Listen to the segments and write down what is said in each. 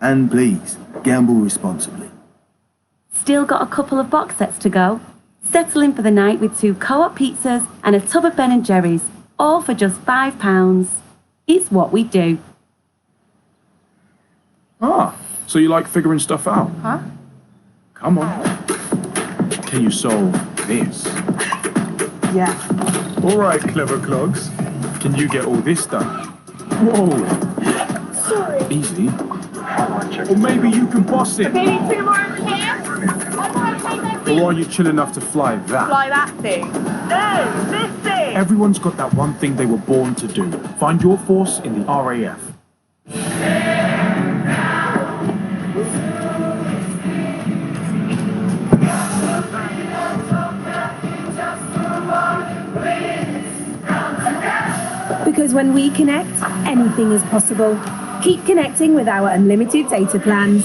And please, gamble responsibly. Still got a couple of box sets to go? Settle in for the night with 2 co-op pizzas and a tub of Ben & Jerry's, all for just £5. It's what we do. Ah, so you like figuring stuff out? Huh? Come on. Can you solve this? Yeah. All right, clever clogs. Can you get all this done? Whoa. Sorry. Easy. Or maybe you can boss it. Maybe 2 more over here? Or are you chill enough to fly that? Fly that thing? No, this thing! Everyone's got that one thing they were born to do. Find your force in the RAF. Because when we connect, anything is possible. Keep connecting with our unlimited data plans.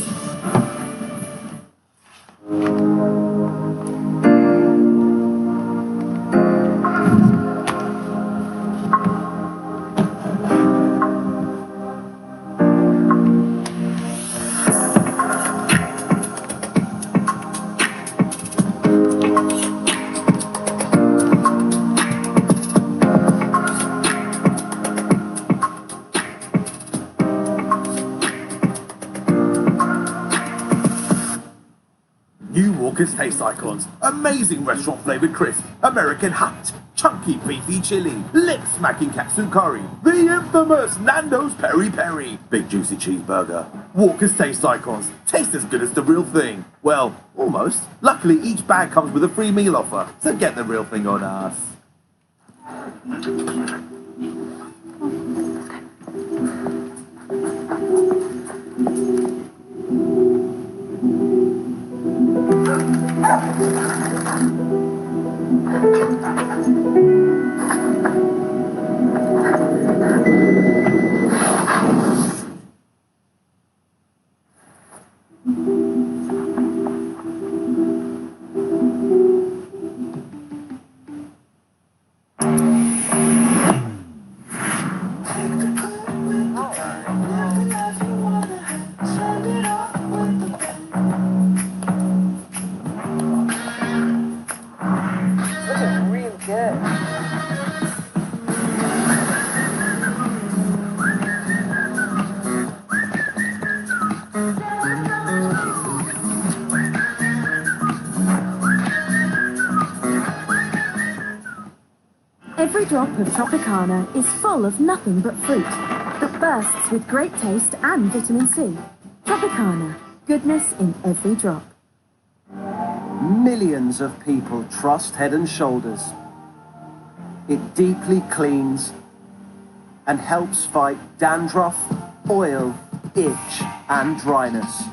Walker's Taste Icons. Amazing restaurant flavoured crisp. American hot. Chunky beefy chili. Lip-smacking katsu curry. The infamous Nando's Peri Peri. Big juicy cheeseburger. Walker's Taste Icons. Taste as good as the real thing. Well, almost. Luckily, each bag comes with a free meal offer. So get the real thing on us. Every drop of Tropicana is full of nothing but fruit that bursts with great taste and vitamin C. Tropicana, goodness in every drop. Millions of people trust Head & Shoulders. It deeply cleans and helps fight dandruff, oil, itch and dryness.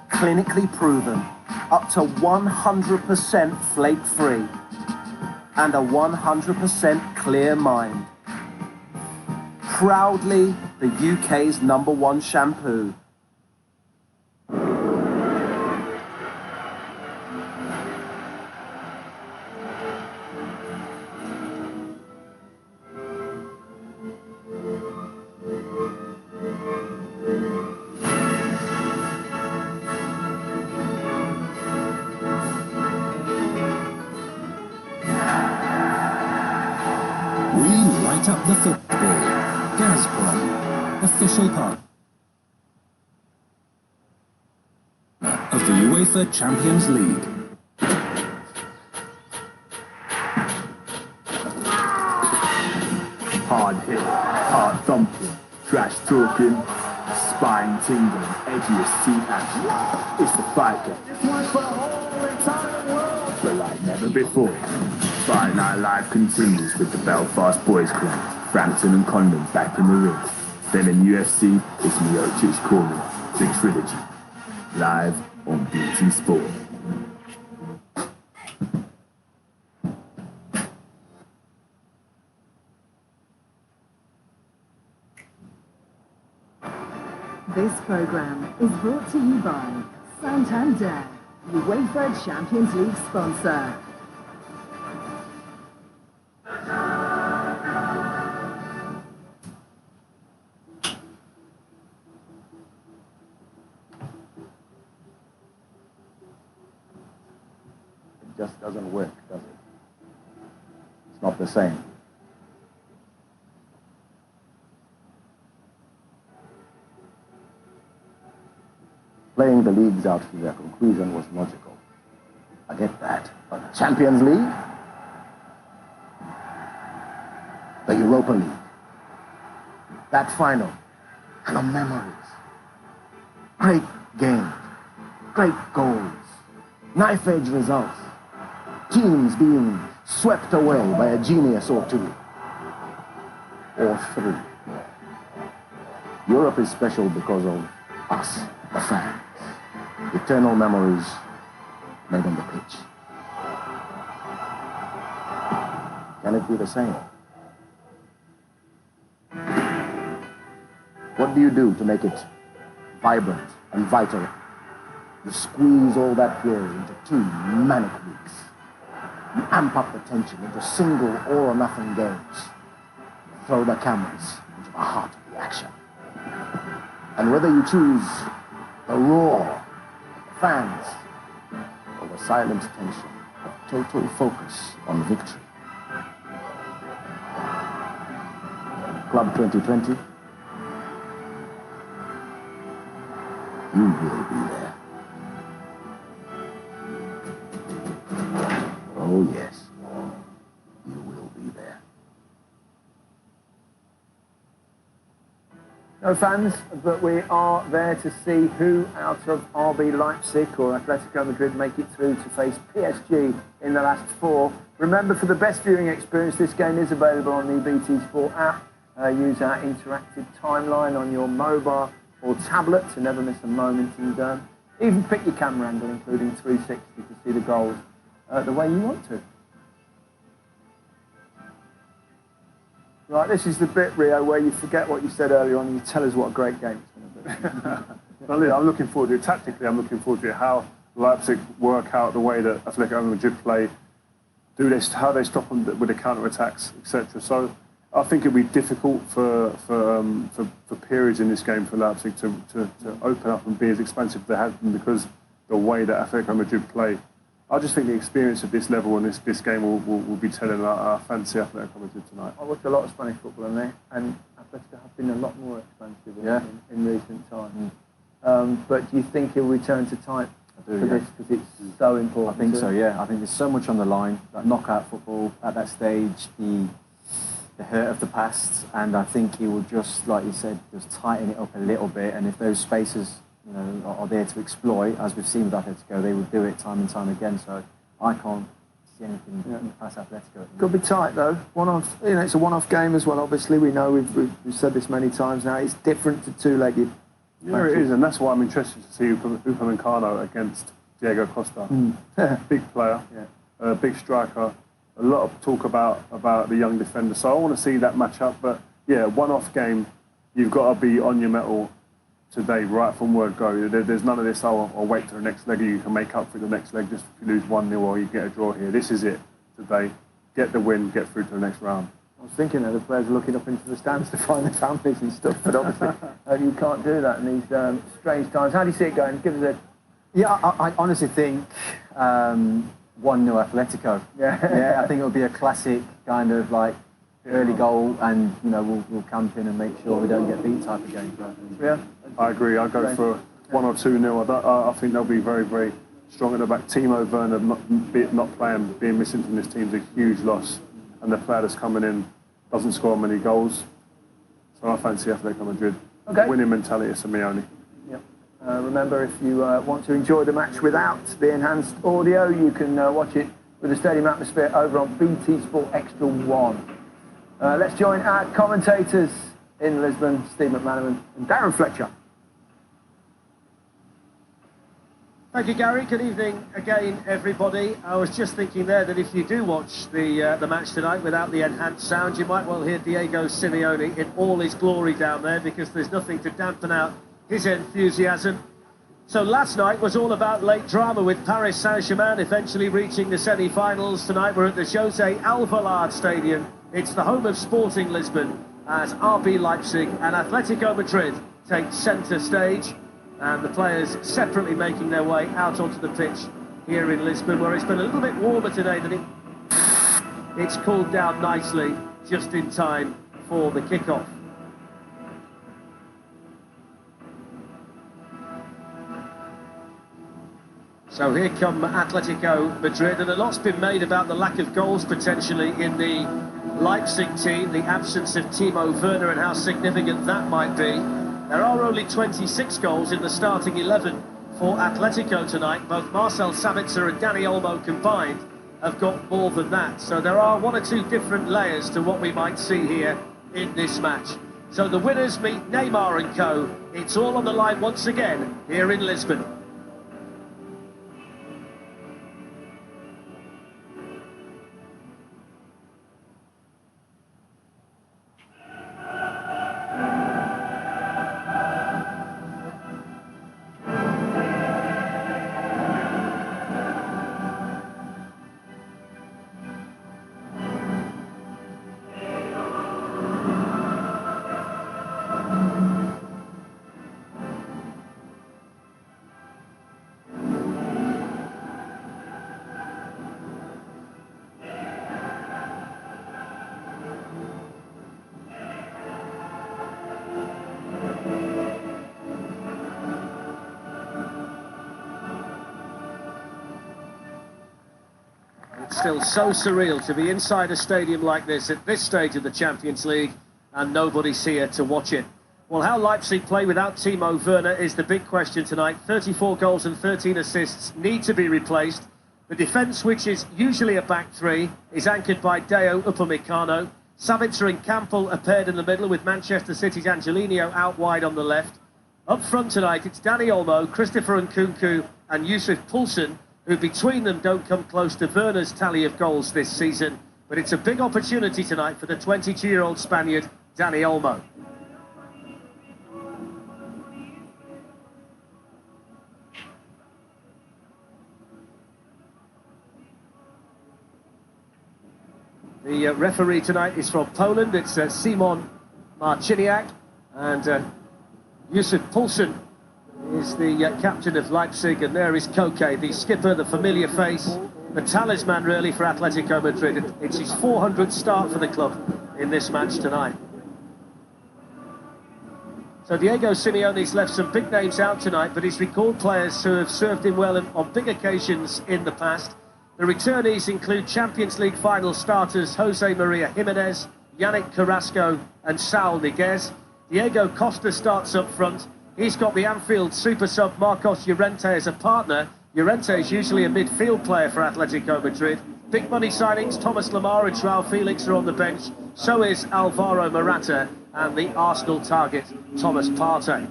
Clinically proven, up to 100% flake-free and a 100% clear mind. Proudly the UK's #1 shampoo. Light up the football. Gazprom, official partner of the UEFA Champions League. Hard hit, hard thumping, trash talking, spine tingling, edgiest seat action. It's the fight game. This one's for the whole entire world. But like never before. Friday Night Live continues with the Belfast Boys Club, Frampton and Condon back in the ring. Then in UFC, it's Miocic's Corner, the trilogy, live on BT Sport. This program is brought to you by Santander, UEFA Champions League sponsor. just doesn't work, does it? It's not the same. Playing the leagues out to their conclusion was logical. I get that. But the Champions League? The Europa League? That final? And the memories. Great games. Great goals. Knife-edge results. Teams being swept away by a genius or two. Or three. Europe is special because of us, the fans. Eternal memories made on the pitch. Can it be the same? What do you do to make it vibrant and vital? You squeeze all that fury into 2 manic weeks. You amp up the tension into single all-or-nothing games. You throw the cameras into the heart of the action. And whether you choose the roar of the fans or the silent tension of total focus on victory. Club 2020, you will be there. Oh yes, you will be there. No fans, but we are there to see who out of RB Leipzig or Atletico Madrid make it through to face PSG in the last 4. Remember, for the best viewing experience, this game is available on the BT Sport app. Use our interactive timeline on your mobile or tablet to never miss a moment, and even pick your camera angle, including 360, to see the goals the way you want to. Right, this is the bit, Rio, where you forget what you said earlier on and you tell us what a great game it's going to be. I'm looking forward to it. Tactically, I'm looking forward to it. How Leipzig work out the way that Atletico Madrid play, do this, how they stop them with the counter-attacks, etc. So I think it'll be difficult for periods in this game for Leipzig to open up and be as expansive as they have been, because the way that Atletico Madrid play. I just think the experience of this level and this game will be telling our fancy Atletico Madrid tonight. I watch a lot of Spanish football and Atletico have been a lot more expansive in recent times. But do you think he'll return to type for this, because it's so important? I think so, yeah. I think there's so much on the line, that knockout football at that stage, the hurt of the past, and I think he will just, like you said, just tighten it up a little bit, and if those spaces are there to exploit, as we've seen with Atletico, they would do it time and time again. So I can't see anything past Atletico. Could be tight though. It's a one-off game as well. Obviously, we know we've said this many times now. It's different to two-legged. Yeah, it is, and that's why I'm interested to see Upamecano against Diego Costa. Big player, big striker. A lot of talk about the young defender. So I want to see that match up. But yeah, one-off game. You've got to be on your mettle today, right from word go. There's none of this, I'll wait to the next leg, you can make up for the next leg just if you lose 1-0 or you get a draw here. This is it today. Get the win, get through to the next round. I was thinking that the players are looking up into the stands to find their families and stuff, but obviously you can't do that in these strange times. How do you see it going? Give us a... Yeah, I honestly think 1-0 Atletico. Yeah, I think it'll be a classic kind of like early goal, and we'll camp in and make sure we don't get beat type of game. Yeah, I agree. I go for 1 or 2-0. I think they'll be very, very strong at the back. Timo Werner not playing, being missing from this team is a huge loss, and the player that's coming in doesn't score many goals. So I fancy Atletico Madrid. Okay. Winning mentality of Simeone. Yep. Remember, if you want to enjoy the match without the enhanced audio, you can watch it with the stadium atmosphere over on BT Sport Extra 1. Let's join our commentators in Lisbon, Steve McManaman and Darren Fletcher. Thank you, Gary. Good evening again, everybody. I was just thinking there that if you do watch the match tonight without the enhanced sound, you might well hear Diego Simeone in all his glory down there, because there's nothing to dampen out his enthusiasm. So last night was all about late drama, with Paris Saint-Germain eventually reaching the semi-finals. Tonight we're at the José Alvalade Stadium. It's the home of Sporting Lisbon, as RB Leipzig and Atletico Madrid take centre stage, and the players separately making their way out onto the pitch here in Lisbon, where it's been a little bit warmer today than it's cooled down nicely just in time for the kickoff. So here come Atletico Madrid, and a lot's been made about the lack of goals potentially in the Leipzig team, the absence of Timo Werner and how significant that might be. There are only 26 goals in the starting 11 for Atletico tonight. Both Marcel Sabitzer and Dani Olmo combined have got more than that. So there are one or two different layers to what we might see here in this match. So the winners meet Neymar and co. It's all on the line once again here in Lisbon. Still so surreal to be inside a stadium like this at this stage of the Champions League and nobody's here to watch it. Well, how Leipzig play without Timo Werner is the big question tonight. 34 goals and 13 assists need to be replaced. The defence, which is usually a back three, is anchored by Deo Upamecano. Sabitzer and Campbell are paired in the middle with Manchester City's Angelino out wide on the left. Up front tonight, it's Dani Olmo, Christopher Nkunku and Yusuf Poulsen, who between them don't come close to Werner's tally of goals this season. But it's a big opportunity tonight for the 22-year-old Spaniard, Dani Olmo. The referee tonight is from Poland. It's Simon Marciniak, and Yusuf Poulsen is the captain of Leipzig, and there is Koke, the skipper, the familiar face, the talisman really for Atletico Madrid. It's his 400th start for the club in this match tonight. So Diego Simeone's left some big names out tonight, but he's recalled players who have served him well on big occasions in the past. The returnees include Champions League final starters Jose Maria Jimenez, Yannick Carrasco and Saul Niguez. Diego Costa starts up front. He's got the Anfield super sub Marcos Llorente as a partner. Llorente is usually a midfield player for Atletico Madrid. Big money signings, Thomas Lemar and Joao Felix are on the bench. So is Alvaro Morata and the Arsenal target, Thomas Partey.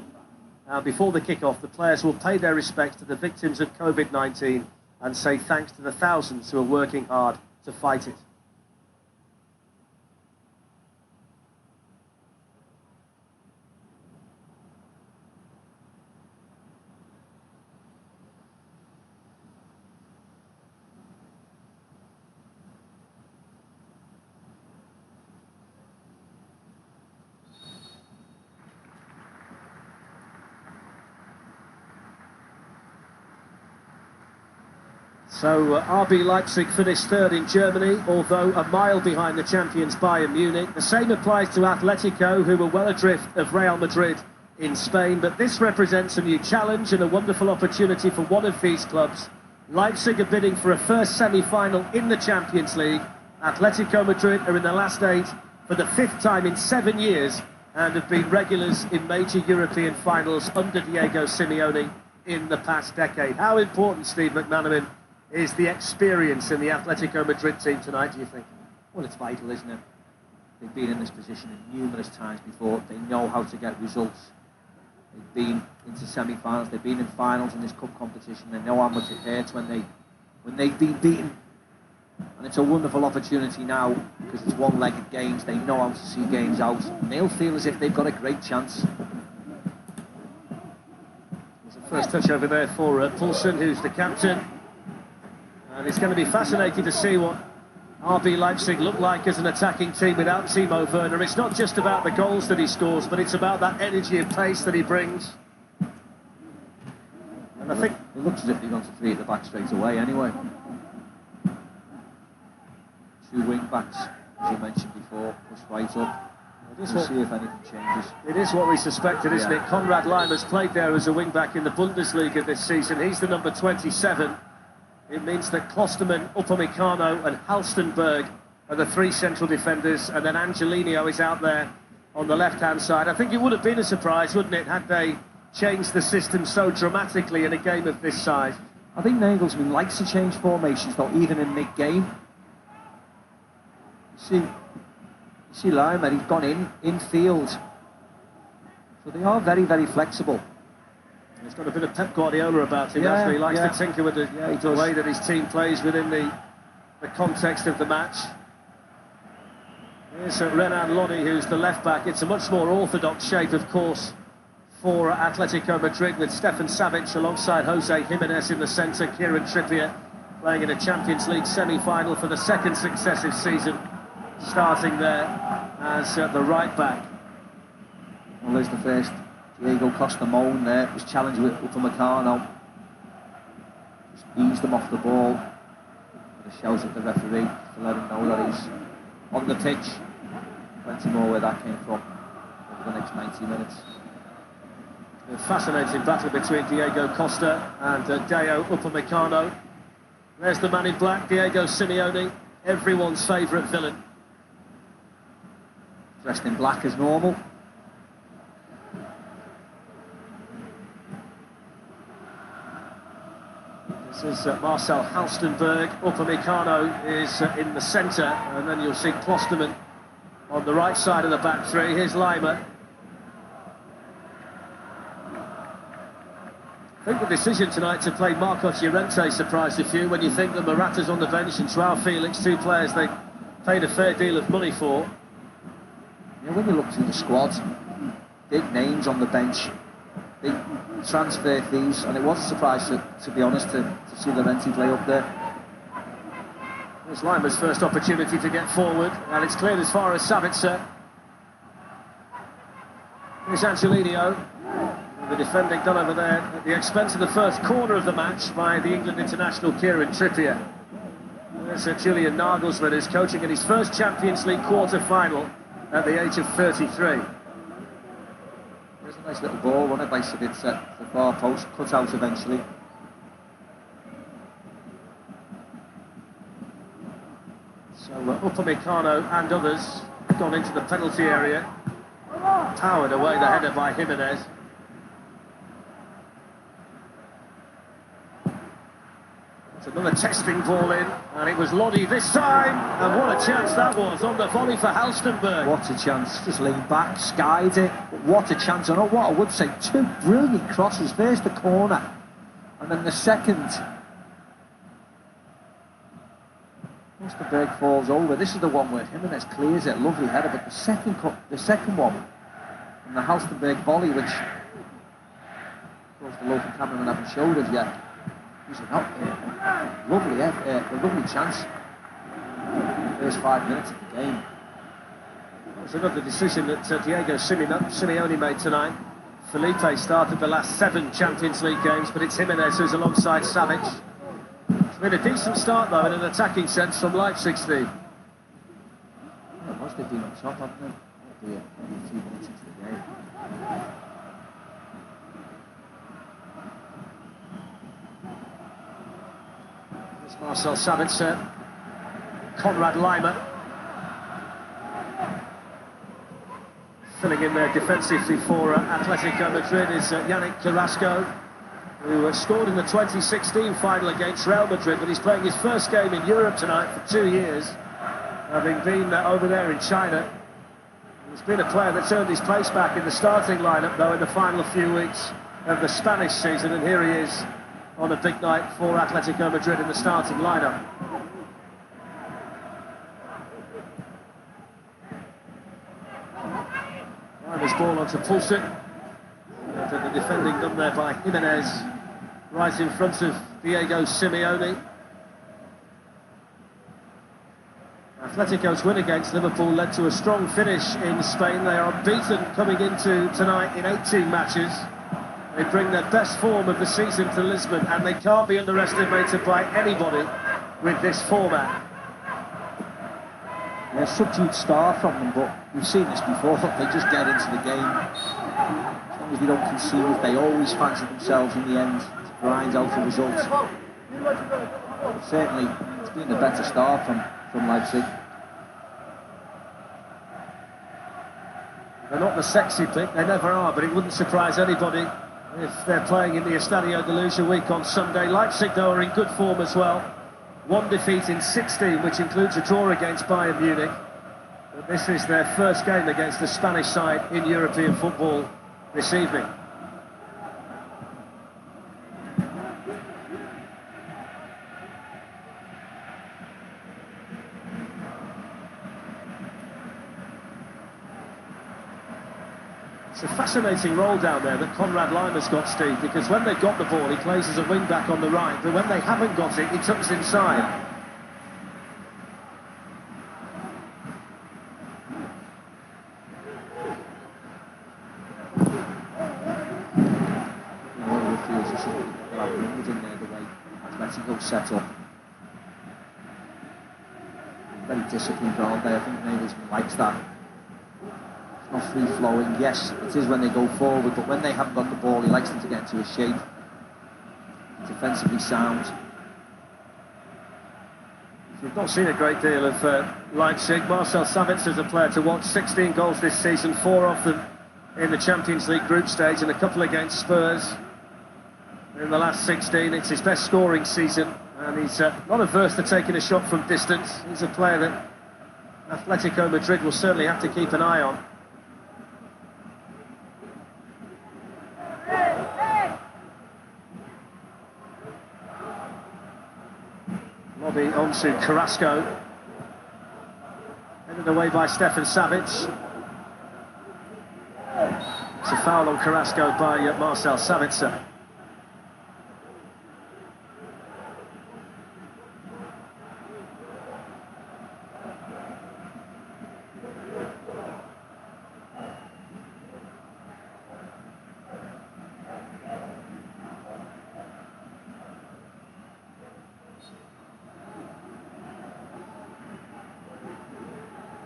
Before the kick-off, the players will pay their respects to the victims of COVID-19 and say thanks to the thousands who are working hard to fight it. So RB Leipzig finished third in Germany, although a mile behind the champions Bayern Munich. The same applies to Atletico, who were well adrift of Real Madrid in Spain. But this represents a new challenge and a wonderful opportunity for one of these clubs. Leipzig are bidding for a first semi-final in the Champions League. Atletico Madrid are in the last 8 for the 5th time in 7 years and have been regulars in major European finals under Diego Simeone in the past decade. How important, Steve McManaman, is the experience in the Atletico Madrid team tonight, do you think? Well, it's vital, isn't it? They've been in this position numerous times before. They know how to get results. They've been into semi-finals. They've been in finals in this cup competition. They know how much it hurts when they've been beaten. And it's a wonderful opportunity now because it's one-legged games. They know how to see games out. And they'll feel as if they've got a great chance. There's a first touch over there for Poulsen, who's the captain. And it's going to be fascinating to see what RB Leipzig look like as an attacking team without Timo Werner. It's not just about the goals that he scores, but it's about that energy and pace that he brings. And And I think it looks as if they've gone to 3 at the back straight away anyway. 2 wing backs, as you mentioned before, push right up. We'll see if anything changes. It is what we suspected, isn't Yeah. it? Konrad Leimer's played there as a wing-back in the Bundesliga this season. He's the number 27. It means that Klostermann, Upamecano and Halstenberg are the 3 central defenders, and then Angelino is out there on the left-hand side. I think it would have been a surprise, wouldn't it, had they changed the system so dramatically in a game of this size? I think Nagelsmann likes to change formations, though, even in mid-game. You see Leimer, he's gone in field. So they are very, very flexible. He's got a bit of Pep Guardiola about him, hasn't he? He likes to tinker with the way that his team plays within the context of the match. Here's Renan Lodi, who's the left-back. It's a much more orthodox shape, of course, for Atletico Madrid, with Stefan Savic alongside Jose Jimenez in the centre, Kieran Trippier playing in a Champions League semi-final for the 2nd successive season, starting there as the right-back. Well, there's the first Diego Costa moan there. His challenge with Upamecano. Just eased him off the ball. With a shout at the referee to let him know that he's on the pitch. Plenty more where that came from over the next 90 minutes. A fascinating battle between Diego Costa and Dayot Upamecano. There's the man in black, Diego Simeone, everyone's favourite villain. Dressed in black as normal. This is Marcel Halstenberg. Upamecano is in the centre, and then you'll see Klostermann on the right side of the back 3. Here's Leimer. I think the decision tonight to play Marcos Llorente surprised a few when you think that Morata's on the bench and Joao Felix, 2 players they paid a fair deal of money for. Yeah, when you look through the squad, big names on the bench, big transfer fees, and it was a surprise, to be honest, to see Llorente play up there. It's Leimer's first opportunity to get forward, and it's cleared as far as Savitzer. Here's Angelino. The defending done over there at the expense of the first corner of the match by the England international Kieran Trippier. There's Julian Nagelsmann, who's coaching in his first Champions League quarter-final at the age of 33. There's a nice little ball, wasn't it, by Savitzer, the far post, cut out eventually. So Upamecano and others have gone into the penalty area. Powered away the header by Jimenez. Another testing ball in, and it was Lodi this time, and what a chance that was on the volley for Halstenberg. What a chance, just leaned back, skied it, but what a chance, and what I would say, 2 brilliant crosses. First the corner, and then the second. Halstenberg falls over. This is the one where Jimenez clears it, lovely header, but the second one, and the Halstenberg volley, which, of course, the local cameraman haven't showed us yet. Lovely chance. First 5 minutes of the game. That was another decision that Diego Simeone made tonight. Felipe started the last 7 Champions League games, but it's Jimenez who's alongside Savic. It's been a decent start, though, in an attacking sense from Leipzig, Steve. Yeah, must have been on top, haven't they? Maybe a few minutes into the game. Marcel Savitzer, Konrad Leimer, filling in there defensively for Atletico Madrid is Yannick Carrasco, who scored in the 2016 final against Real Madrid, but he's playing his first game in Europe tonight for 2 years, having been over there in China. He's been a player that's earned his place back in the starting lineup, though, in the final few weeks of the Spanish season, and here he is on a big night for Atletico Madrid in the starting lineup. Leimer's ball onto Pulisic. The defending done there by Jimenez, right in front of Diego Simeone. Atletico's win against Liverpool led to a strong finish in Spain. They are unbeaten coming into tonight in 18 matches. They bring their best form of the season to Lisbon, and they can't be underestimated by anybody with this format. A subdued start from them, but we've seen this before. They just get into the game. As long as they don't concede, they always fancy themselves in the end to grind out the results. Certainly, it's been a better start from Leipzig. They're not the sexy pick, they never are, but it wouldn't surprise anybody if they're playing in the Estadio de Luz a week on Sunday. Leipzig, though, are in good form as well. 1 defeat in 16, which includes a draw against Bayern Munich. But this is their first game against the Spanish side in European football this evening. It's a fascinating role down there that Konrad Laimer's got, Steve, because when they've got the ball, he plays as a wing-back on the right, but when they haven't got it, he tucks inside. Atletico set up. Very disciplined, aren't they? I think Nagelsmann likes that. Not free-flowing, yes, it is when they go forward, but when they haven't got the ball, he likes them to get into a shape. Defensively sound. We've not seen a great deal of Leipzig. Marcel Sabitzer is a player to watch. 16 goals this season, 4 of them in the Champions League group stage and a couple against Spurs. In the last 16, it's his best scoring season, and he's not averse to taking a shot from distance. He's a player that Atletico Madrid will certainly have to keep an eye on. Lobby onto Carrasco. Headed away by Stefan Savic. It's a foul on Carrasco by Marcel Sabitzer.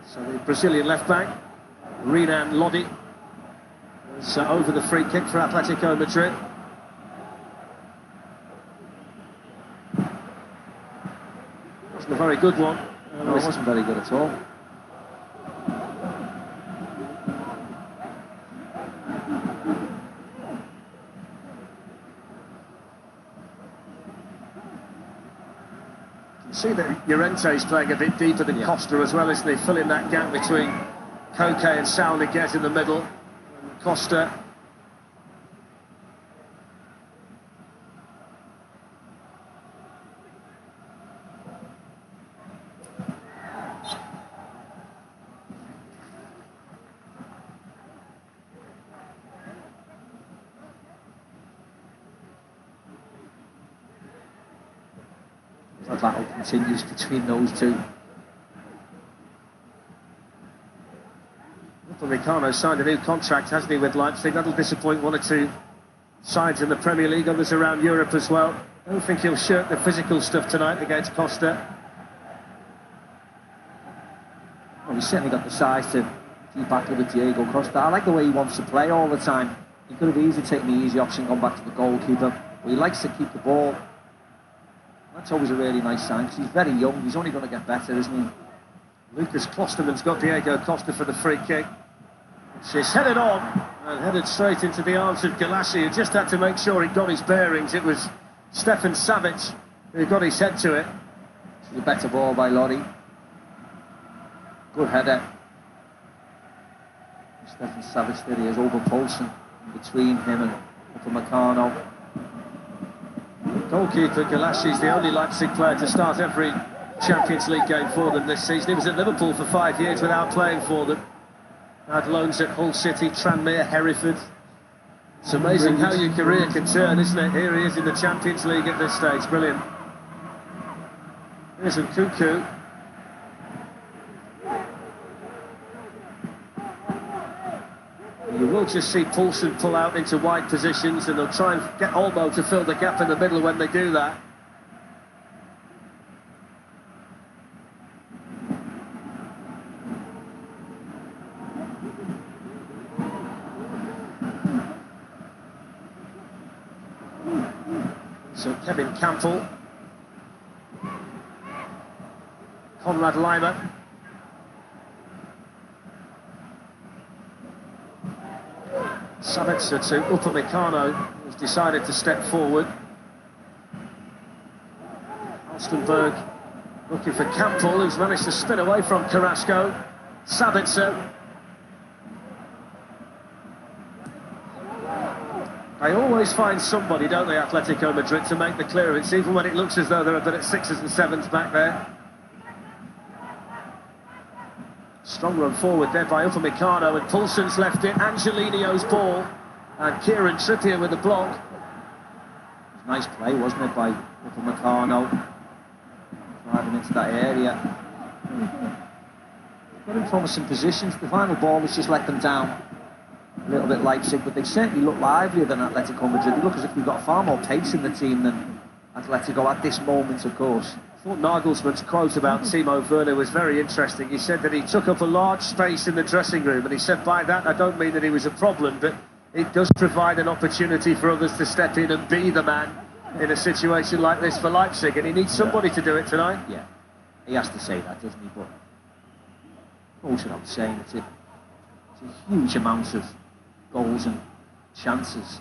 So the Brazilian left-back, Renan Lodi, is over the free kick for Atletico Madrid. Wasn't a very good one. No, it wasn't very good at all. See that Llorente's playing a bit deeper than Costa as well, isn't he? Filling that gap between Koke and Saul Niguez in the middle. And Costa. That battle continues between those two. Upamecano signed a new contract, hasn't he, with Leipzig? That'll disappoint 1 or 2 sides in the Premier League, others around Europe as well. I don't think he'll shirk the physical stuff tonight against Costa. Well, he's certainly got the size to keep active with Diego Costa. I like the way he wants to play all the time. He could have easily taken the easy option, gone back to the goalkeeper, but he likes to keep the ball. That's always a really nice sign, because he's very young. He's only going to get better, isn't he? Lucas Klosterman's got Diego Costa for the free kick. She's headed on and headed straight into the arms of Galassi, who just had to make sure he got his bearings. It was Stefan Savic who got his head to it. It's a better ball by Lodi. Good header. Stefan Savic there, he is over Poulsen in between him and Upamecano. Goalkeeper Galassi is the only Leipzig player to start every Champions League game for them this season. He was at Liverpool for 5 years without playing for them. Had loans at Hull City, Tranmere, Hereford. It's amazing how your career can turn, isn't it? Here he is in the Champions League at this stage. Brilliant. Here's Nkunku. You will will just see Poulsen pull out into wide positions, and they'll try and get Olmo to fill the gap in the middle when they do that. So Kevin Campbell, Konrad Laimer, Sabitzer to Upamecano, who's decided to step forward. Alstenberg looking for Campbell, who's managed to spin away from Carrasco. Sabitzer. They always find somebody, don't they, Atletico Madrid, to make the clearance, even when it looks as though they're a bit at sixes and sevens back there. Strong run forward there by Upamecano, and Poulsen's left it. Angelino's ball, and Kieran Trippier with the block. Nice play, wasn't it, by Upamecano? Driving into that area. Got in promising positions. The final ball was just let them down. A little bit Leipzig, but they certainly look livelier than Atletico Madrid. They look as if they've got far more pace in the team than Atletico at this moment, of course. I thought Nagelsmann's quote about Timo Werner was very interesting. He said that he took up a large space in the dressing room, and he said by that I don't mean that he was a problem, but it does provide an opportunity for others to step in and be the man in a situation like this for Leipzig, and he needs somebody to do it tonight. Yeah, he has to say that, doesn't he? But also I'm saying it's a huge amount of goals and chances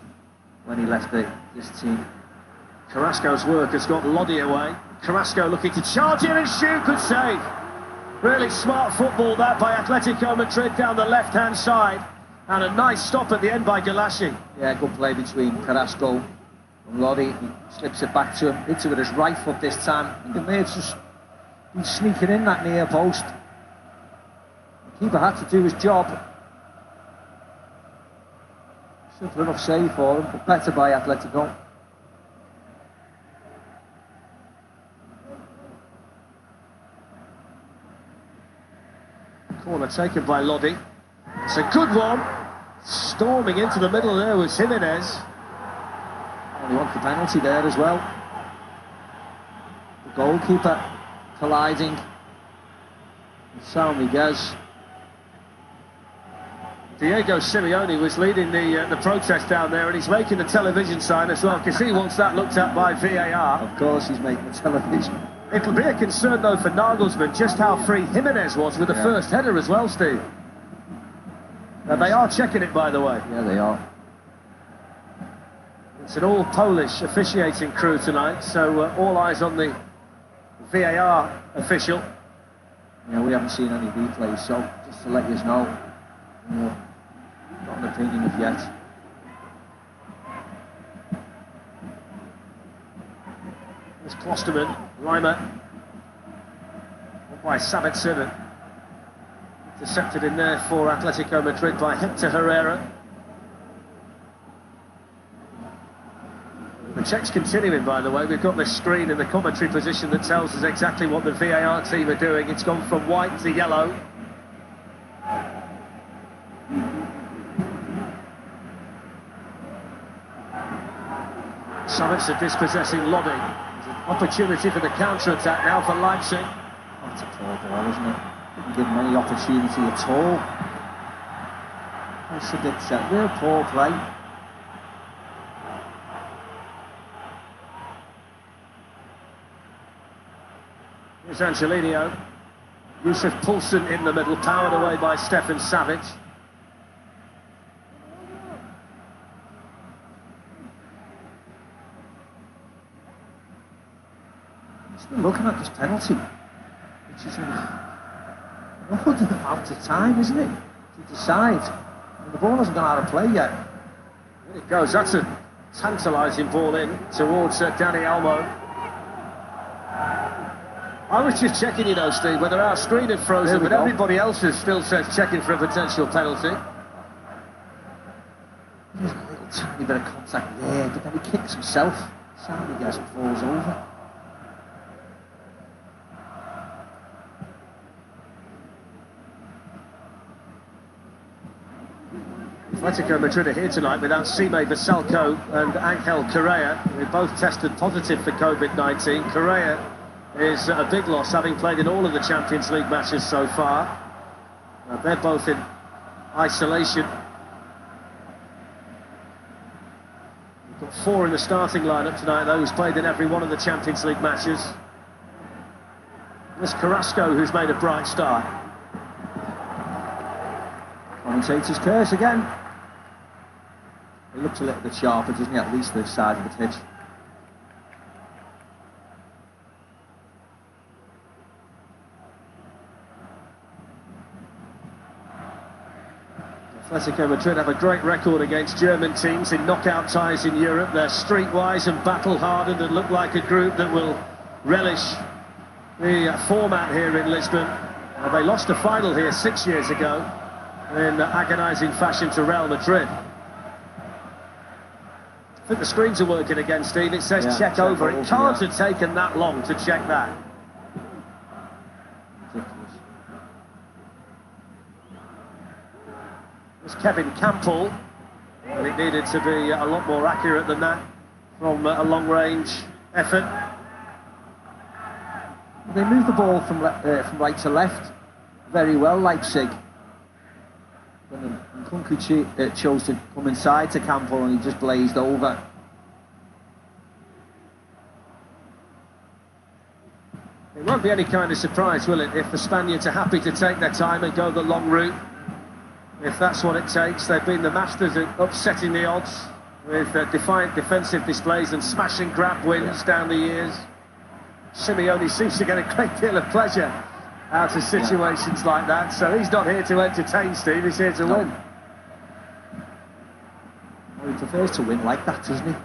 when he left this team. Carrasco's work has got Lodi away. Carrasco looking to charge in and shoot, good save. Really smart football that by Atletico Madrid down the left-hand side. And a nice stop at the end by Galassi. Yeah, good play between Carrasco and Lodi. He slips it back to him, hits it with his right foot this time. And the mate's just been sneaking in that near post. The keeper had to do his job. Simple enough save for him, but better by Atletico. Corner taken by Lodi. It's a good one. Storming into the middle there was Jimenez. Oh, he wants the penalty there as well. The goalkeeper colliding with São Miguez. Diego Simeone was leading the protest down there, and he's making the television sign as well, because he wants that looked at by VAR. Of course he's making the television. It'll be a concern, though, for Nagelsmann, just how free Jimenez was with the first header as well, Steve. Now, they are checking it, by the way. Yeah, they are. It's an all-Polish officiating crew tonight, so all eyes on the VAR official. Yeah, we haven't seen any replays, so just to let you know, not an opinion of yet. There's Klosterman, Reimer, by Sabitzer, intercepted in there for Atletico Madrid by Hector Herrera. The check's continuing, by the way. We've got this screen in the commentary position that tells us exactly what the VAR team are doing. It's gone from white to yellow. Sabitzer dispossessing Lodi. There's an opportunity for the counter-attack now for Leipzig. That's a poor ball, isn't it? Didn't give him any opportunity at all. It's a real poor play. Here's Angelino. Yusuf Poulsen in the middle, powered away by Stefan Savic. Still looking at this penalty, which is a good amount of time, isn't it, to decide. And the ball hasn't gone out of play yet. There it goes. That's a tantalising ball in towards Dani Olmo. I was just checking, you know, Steve, whether our screen had frozen, but everybody else still says checking for a potential penalty. There's a little tiny bit of contact there, but then he kicks himself. São Miguez falls over. Atletico Madrid are here tonight without Sime Basalco and Angel Correa. They both tested positive for COVID-19. Correa is a big loss, having played in all of the Champions League matches so far. They're both in isolation. We've got 4 in the starting lineup tonight, though, who's played in every one of the Champions League matches. There's Carrasco, who's made a bright start. Commentator's curse again. He looks a little bit sharper, doesn't he, at least this side of the pitch. Atletico Madrid have a great record against German teams in knockout ties in Europe. They're streetwise and battle-hardened and look like a group that will relish the format here in Lisbon. They lost a final here 6 years ago in agonising fashion to Real Madrid. I think the screens are working again, Steve. It says check over. It can't have taken that long to check that. It's Kevin Campbell, and it needed to be a lot more accurate than that from a long-range effort. They moved the ball from right to left very well, Leipzig. And Nkunku chose to come inside to Campbell, and he just blazed over. It won't be any kind of surprise, will it, if the Spaniards are happy to take their time and go the long route. If that's what it takes. They've been the masters at upsetting the odds with defiant defensive displays and smash and grab wins down the years. Simeone seems to get a great deal of pleasure out of situations like that, so he's not here to entertain, Steve, he's here to win. Well, he prefers to win like that, doesn't he?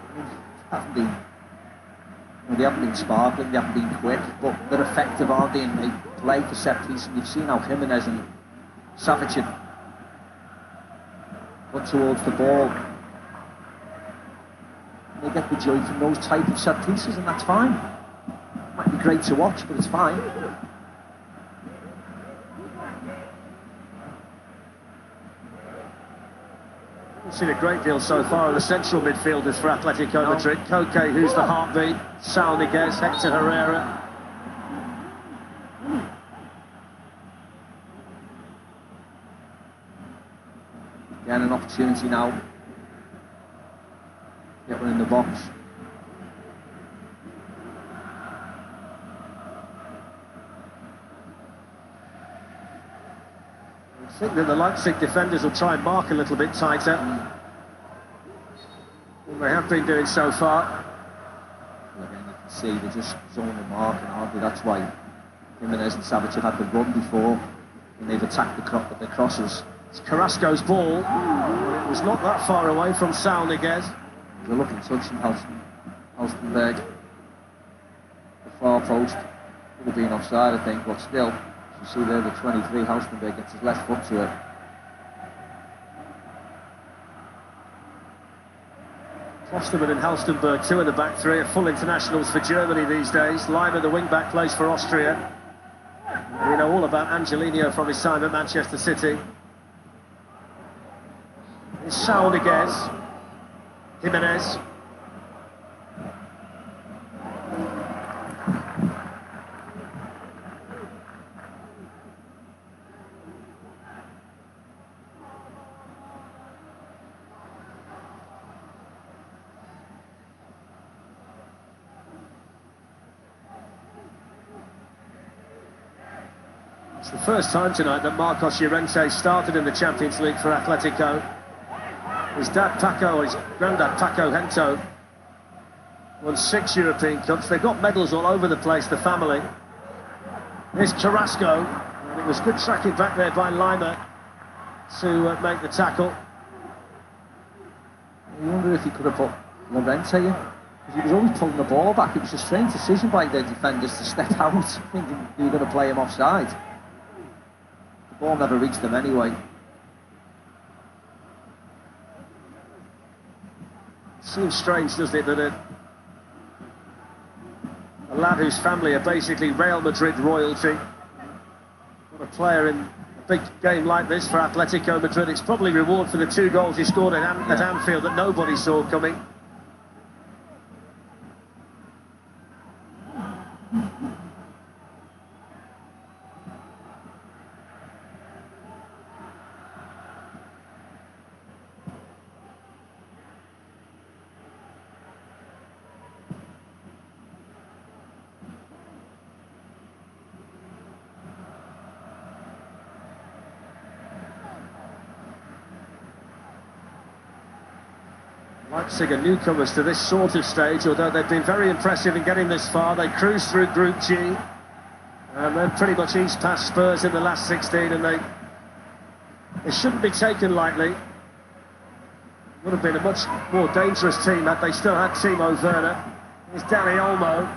They haven't been sparkling, they haven't been quick, but they're effective, aren't they? And they play for set piece, and you've seen how Jimenez and Savic put towards the ball. They get the joy from those type of set pieces, and that's fine. Might be great to watch, but it's fine. We've seen a great deal so far of the central midfielders for Atletico Madrid. Koke, who's the heartbeat, Saul Niguez, Hector Herrera. Again, an opportunity now. Get one in the box. I think that the Leipzig defenders will try and mark a little bit tighter. Well, they have been doing so far. Well, again, you can see they're just zoning and marking, aren't they? That's why Jimenez and Savic have had the run before, and they've attacked the crosses. It's Carrasco's ball. It was not that far away from Saul Niguez. The looking touch from Halstenberg. The far post would have been offside, I think, but still. You see there, the 23, Halstenberg gets his left foot to it. Klosterman and Halstenberg, 2 in the back 3, are full internationals for Germany these days. Lima, the wing-back, plays for Austria. We know all about Angelino from his time at Manchester City. It's Saul Niguez. Jimenez. It's the first time tonight that Marcos Llorente started in the Champions League for Atletico. His dad Paco, or his granddad Paco Hento, won 6 European Cups. They've got medals all over the place, the family. Here's Carrasco, and it was good tracking back there by Lima to make the tackle. I wonder if he could have put Llorente in, because he was always pulling the ball back. It was a strange decision by the defenders to step out, thinking they were going to play him offside. The ball never reached them anyway. Seems strange, doesn't it, that a lad whose family are basically Real Madrid royalty, got a player in big game like this for Atletico Madrid, it's probably reward for the 2 goals he scored at Anfield that nobody saw coming. Leipzig are newcomers to this sort of stage, although they've been very impressive in getting this far. They cruised through Group G, and they're pretty much east past Spurs in the last 16, and they shouldn't be taken lightly. Would have been a much more dangerous team had they still had Timo Werner. Here's Danny Olmo.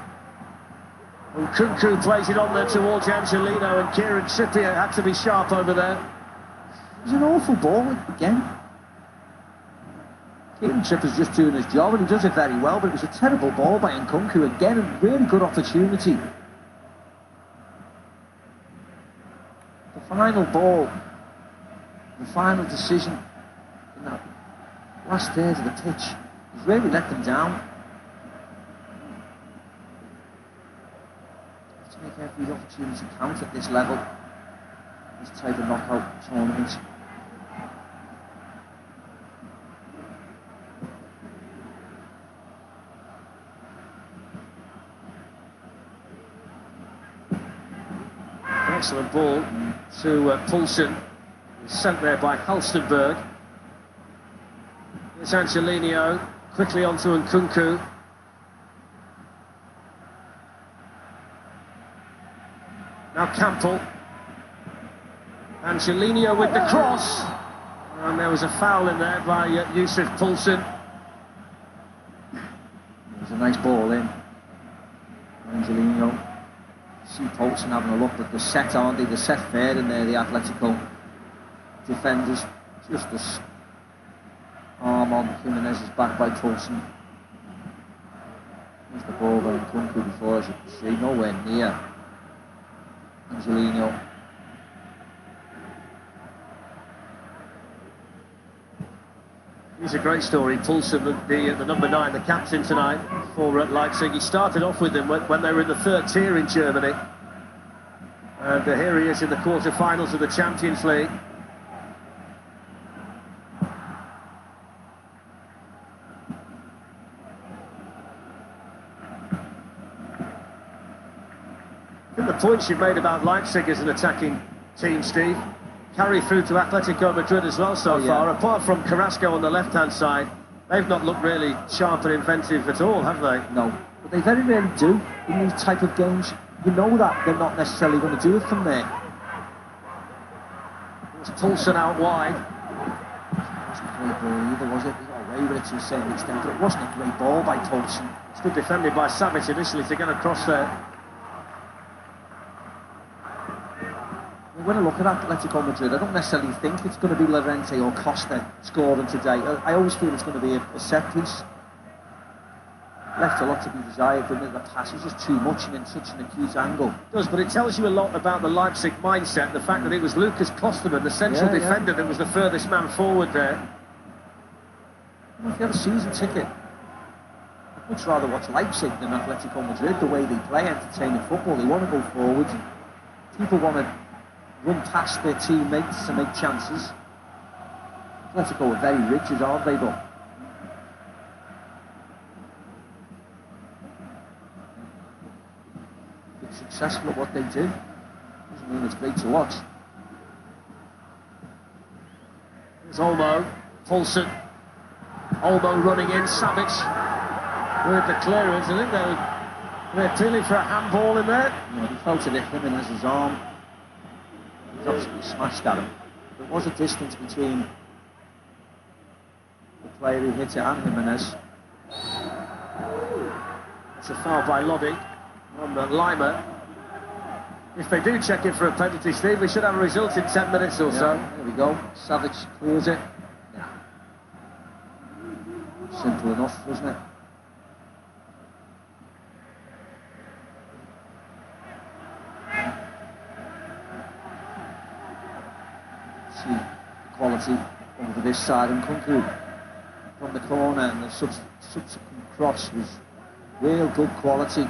And Kunku plays it on there towards Angelino, and Kieran Trippier had to be sharp over there. It was an awful ball again. Kieran Trippier's just doing his job, and he does it very well, but it was a terrible ball by Nkunku again, and really good opportunity. The final ball, the final decision in that last third of the pitch has really let them down. You have to make every opportunity count at this level, this type of knockout tournament. Excellent ball to Poulsen, sent there by Halstenberg. Here's Angelino, quickly onto Nkunku. Now Campbell. Angelino with the cross. And there was a foul in there by Yusuf Poulsen. It was a nice ball in. Angelino. See Poulsen having a look, but they're set, aren't they? They're set fair in there, the Atletico defenders. Just this arm on Jimenez's back by Poulsen. There's the ball by Nkunku before, as you can see, nowhere near Angelino. He's a great story. Poulsen, the number 9, the captain tonight for Leipzig. He started off with them when they were in the 3rd tier in Germany. And here he is in the quarter-finals of the Champions League. I think the points you've made about Leipzig as an attacking team, Steve, carry through to Atletico Madrid as well so far. Apart from Carrasco on the left-hand side, they've not looked really sharp and inventive at all, have they? No, but they very rarely do in these type of games. You know that they're not necessarily going to do it from there. It's Poulsen out wide. It wasn't a great ball either, was it? They got away with it to a certain extent, but it wasn't a great ball by Poulsen. It's good defended by Savic initially to get across there. When I look at Atletico Madrid, I don't necessarily think it's going to be Llorente or Costa scoring today. I always feel it's going to be a set piece. Left a lot to be desired, but the pass is just too much and in such an acute angle. It does, but it tells you a lot about the Leipzig mindset, the fact that it was Lucas Klostermann, the central defender, that was the furthest man forward there. Well, if you have a season ticket, I'd much rather watch Leipzig than Atletico Madrid, the way they play entertaining football. They want to go forwards. People want to run past their teammates to make chances. Atletico are very rigid, aren't they, but they're successful at what they do. Doesn't mean it's great to watch. There's Olmo, Poulsen. Olmo running in, Savic with the clearance. I think they're appealing for a handball in there. Yeah, he felt it hit Jimenez's arm. He's absolutely smashed at him. There was a distance between the player who hit it and Jimenez. It's a foul by Lodi on Lima. If they do check it for a penalty, Steve, we should have a result in 10 minutes or so. There we go. Savic clears it. Yeah. Simple enough, wasn't it? quality over this side, and Kunku from the corner, and the subsequent cross was real good quality.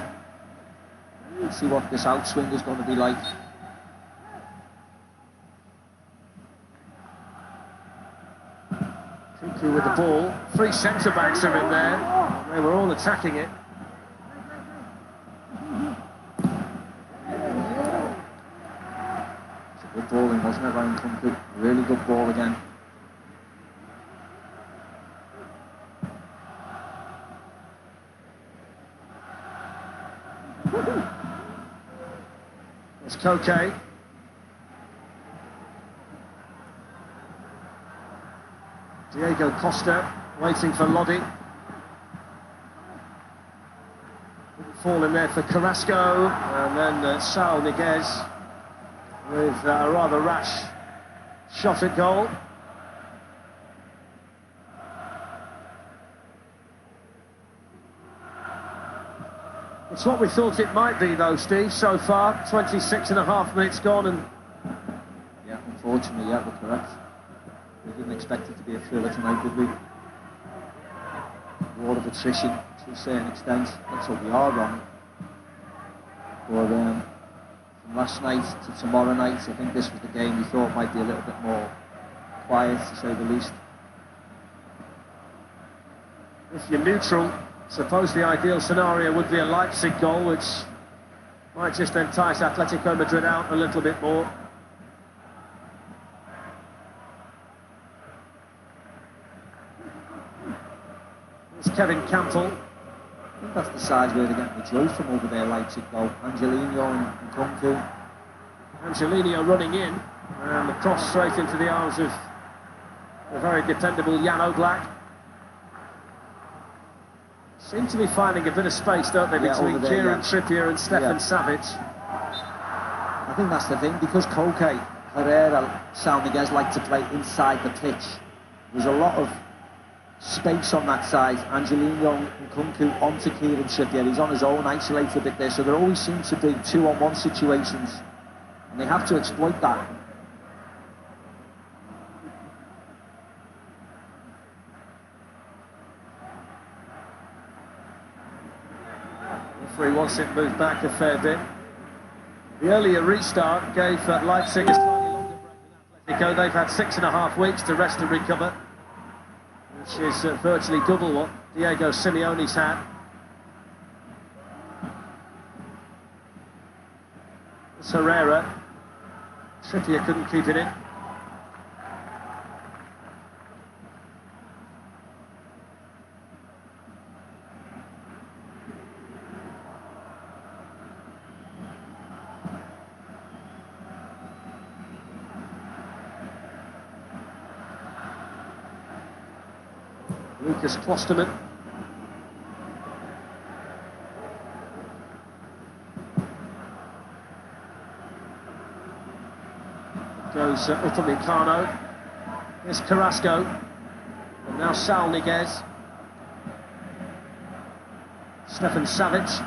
Let's see what this outswing is going to be like. Kunku with the ball. 3 centre-backs are in there. They were all attacking it. It's a good bowling, wasn't it, Ryan Kunku? Really good ball again. It's Koke. Diego Costa waiting for Lodi. Fall in there for Carrasco, and then Saul Niguez with a rather rash shot at goal. It's what we thought it might be, though, Steve, so far. 26.5 minutes gone, and... Yeah, unfortunately, yeah, we're correct. We didn't expect it to be a thriller tonight, did we? War of attrition, to a certain extent. Let's hope we are wrong. But from last night to tomorrow night, I think this was the game we thought might be a little bit more quiet, to say the least. If you're neutral, suppose the ideal scenario would be a Leipzig goal, which might just entice Atletico Madrid out a little bit more. It's Kevin Campbell. I think that's the side where they're getting the joy from over there, Leipzig goal. Angelino and Kunku. Angelino running in, and the cross straight into the arms of the very dependable Jan Oblak. Seem to be finding a bit of space, don't they, between Kieran Trippier and Stefan Savic. I think that's the thing, because Koke, Herrera, Saul Niguez like to play inside the pitch. There's a lot of space on that side. Angelino and Kunku onto Kieran Trippier. He's on his own, isolated a bit there, so there always seems to be 2-on-1 situations, and they have to exploit that. Referee wants it moved back a fair bit. The earlier restart gave Leipzig a slightly longer break than Atletico. They've had 6.5 weeks to rest and recover, which is virtually double what Diego Simeone's had. It's Herrera. Trippier couldn't keep it in. Lucas Klosterman. Goes Upamecano. Here's Carrasco. And now Saul Niguez. Stefan Savic.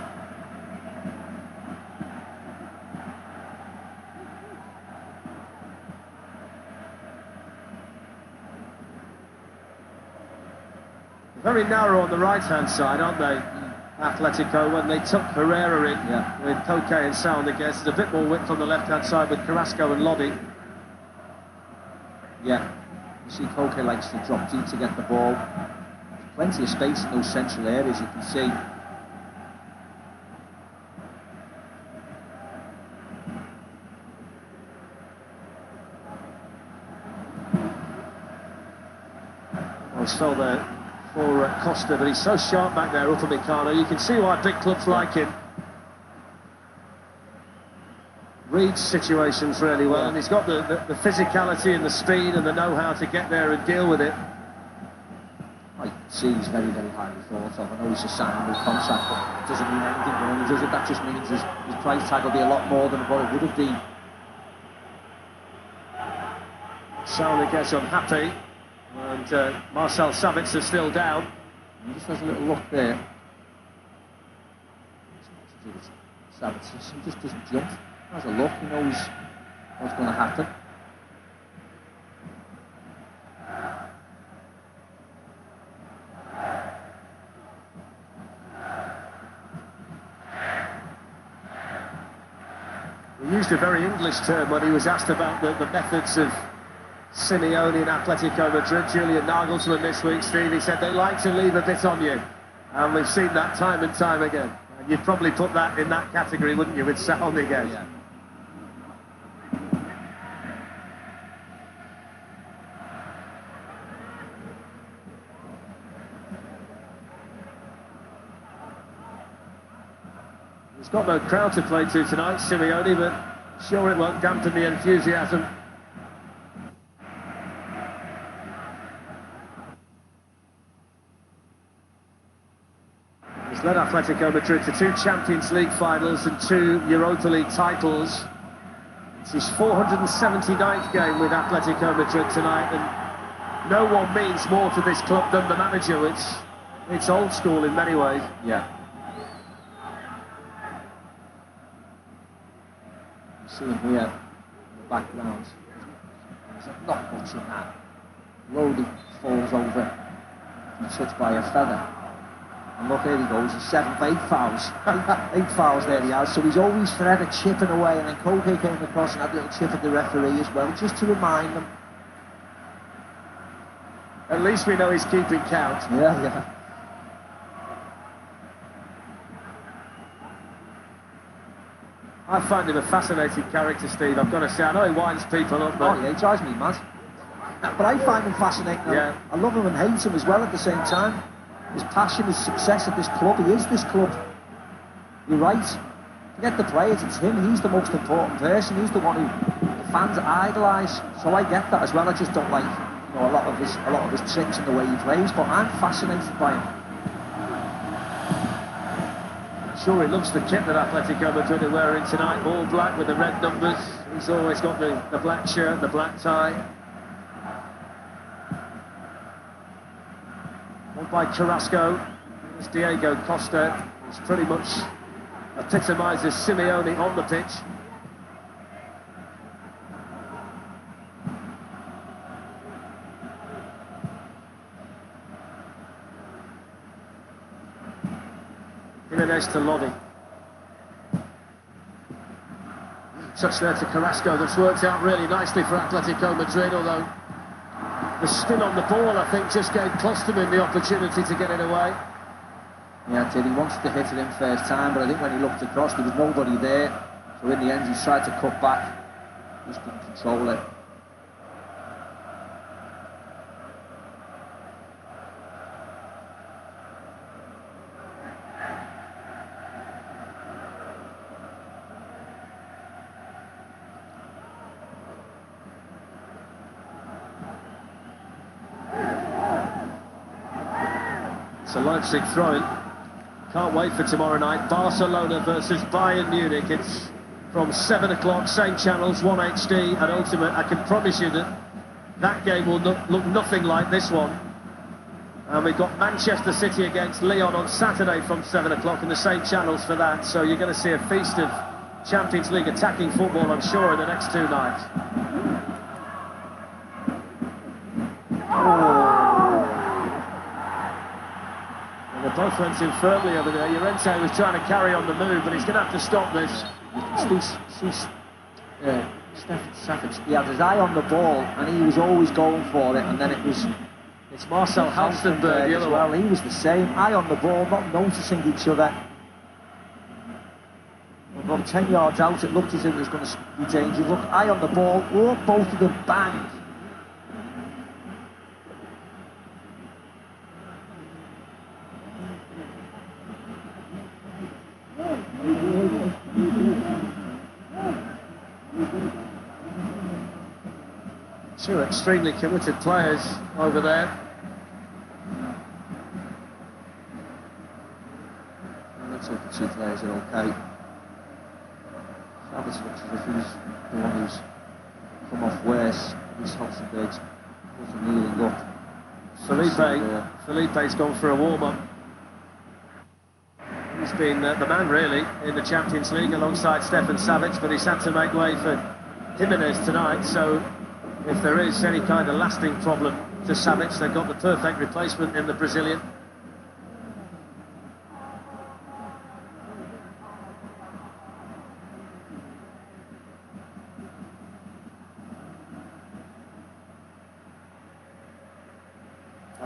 Very narrow on the right-hand side, aren't they, Atletico, when they took Herrera in with Koke and Saul Niguez. There's a bit more width on the left-hand side with Carrasco and Lodi. Yeah, you see Koke likes to drop deep to get the ball. There's plenty of space in those central areas, you can see. Well, still there for Costa, but he's so sharp back there, Upamecano. You can see why big clubs like him. Reads situations really well, and he's got the physicality and the speed and the know-how to get there and deal with it. I see he's very, very highly thought of. I know he's a signing with contract, but it doesn't mean anything when he does it. That just means his price tag will be a lot more than what it would have been. Saul Niguez unhappy. And Marcel Savic is still down. He just has a little look there. Savic, he just doesn't jump. He has a look, he knows what's going to happen. He used a very English term when he was asked about the methods of Simeone and Atletico Madrid. Julian Nagelsmann this week, Steve, he said they like to leave a bit on you. And we've seen that time and time again. And you'd probably put that in that category, wouldn't you, with Saul Niguez? Yeah. He's got no crowd to play to tonight, Simeone, but sure it won't dampen the enthusiasm. He's led Atletico Madrid to 2 Champions League finals and 2 Europa League titles. It's his 479th game with Atletico Madrid tonight, and no one means more to this club than the manager. It's old school in many ways. Yeah. You see him here in the background. There's not much in that. Rody falls over and touched by a feather. And look, here he goes, he's 7th, 8 fouls. 8 fouls there he has, so he's always forever chipping away, and then Koke came across and had a little chip at the referee as well, just to remind them. At least we know he's keeping count. Yeah. I find him a fascinating character, Steve, I've got to say. I know he winds people up, but... Oh yeah, he drives me mad. But I find him fascinating. Yeah. I love him and hate him as well at the same time. His passion, his success at this club, he is this club. You're right. Forget the players, it's him. He's the most important person. He's the one who the fans idolise. So I get that as well. I just don't like, you know, a lot of his tricks and the way he plays. But I'm fascinated by him. Sure, he loves the kit that Atletico Madrid are wearing tonight. All black with the red numbers. He's always got the black shirt, the black tie. By Carrasco, it's Diego Costa, who's pretty much epitomises Simeone on the pitch. Jimenez to Lodi. Touch there to Carrasco, that's worked out really nicely for Atletico Madrid, although the spin on the ball, I think, just gave Klosterman the opportunity to get it away. Yeah, it did. He wanted to hit it in first time, but I think when he looked across, there was nobody there. So in the end, he tried to cut back. Just couldn't control it. It's a Leipzig throw-in. Can't wait for tomorrow night. Barcelona versus Bayern Munich. It's from 7 o'clock, same channels, 1 HD and Ultimate. I can promise you that game will look nothing like this one. And we've got Manchester City against Lyon on Saturday from 7 o'clock and the same channels for that. So you're going to see a feast of Champions League attacking football, I'm sure, in the next 2 nights. Both went in firmly over there. Llorente was trying to carry on the move, but he's going to have to stop this. Stefan Savic, he had his eye on the ball, and he was always going for it, and then it's Marcel Halstenberg as well. He was the same, eye on the ball, not noticing each other. About 10 yards out, it looked as if it was going to be dangerous. Look, eye on the ball, both of them bang. Two extremely committed players over there. Looks like the 2 players are okay. Travis looks as if he's the one who's come off worse. This Halstenberg's also kneeling up. Felipe's gone for a warm-up. He's been the man, really, in the Champions League alongside Stefan Savic, but he's had to make way for Jimenez tonight, so if there is any kind of lasting problem to Savic, they've got the perfect replacement in the Brazilian.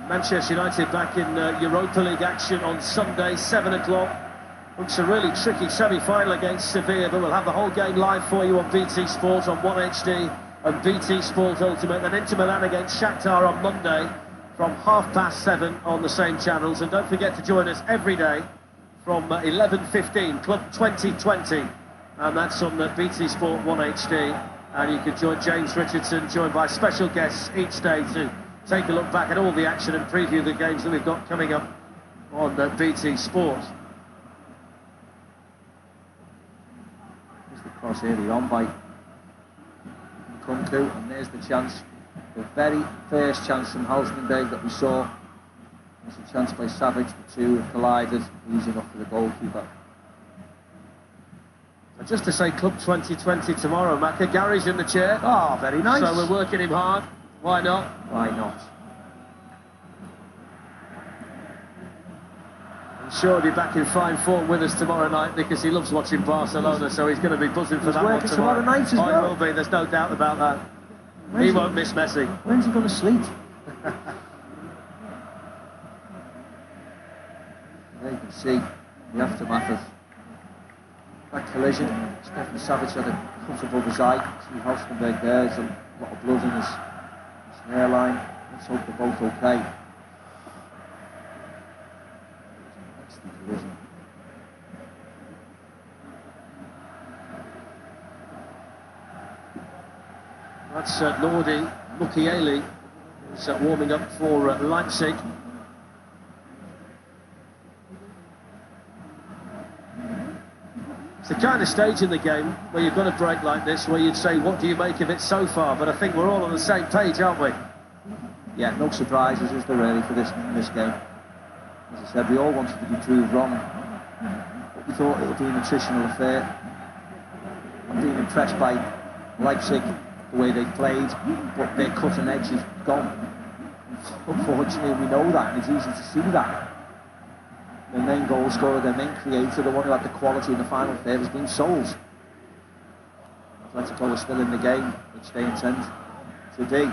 Manchester United back in Europa League action on Sunday, 7 o'clock. Looks a really tricky semi-final against Sevilla, but we'll have the whole game live for you on BT Sport on 1HD and BT Sport Ultimate. Then Inter Milan against Shakhtar on Monday from 7:30 on the same channels. And don't forget to join us every day from 11:15, Club 2020. And that's on the BT Sport 1HD. And you can join James Richardson, joined by special guests each day to take a look back at all the action and preview the games that we've got coming up on BT Sport. There's the cross early on by Kunku, and there's the chance, the very first chance from Halstenberg that we saw. There's a chance by Savic, the two have collided, easy enough for the goalkeeper. Just to say Club 2020 tomorrow, Macca. Gary's in the chair. Oh, very nice. So we're working him hard. Why not? Why not? I'm sure he'll be back in fine form with us tomorrow night because he loves watching Barcelona, so he's going to be buzzing for that one tomorrow night as well. He will be, there's no doubt about that. He won't miss Messi. When's he going to sleep? There you can see the aftermath of that collision. Stefan Savic had a cut above his eye. See Halstenberg there, there's a lot of blood in his hairline. Let's hope they're both okay. That's the collision. That's Nordi Mukiele, who's warming up for Leipzig. It's the kind of stage in the game where you've got a break like this, where you'd say, what do you make of it so far? But I think we're all on the same page, aren't we? Yeah, no surprises, is there really, for this game? As I said, we all wanted to be proved wrong. But we thought it would be an attritional affair. I'm being impressed by Leipzig, the way they played, but their cutting edge is gone. Unfortunately, we know that, and it's easy to see that. Their main goal scorer, their main creator, the one who had the quality in the final third, has been sold. Atletico is still in the game, which they intend to do.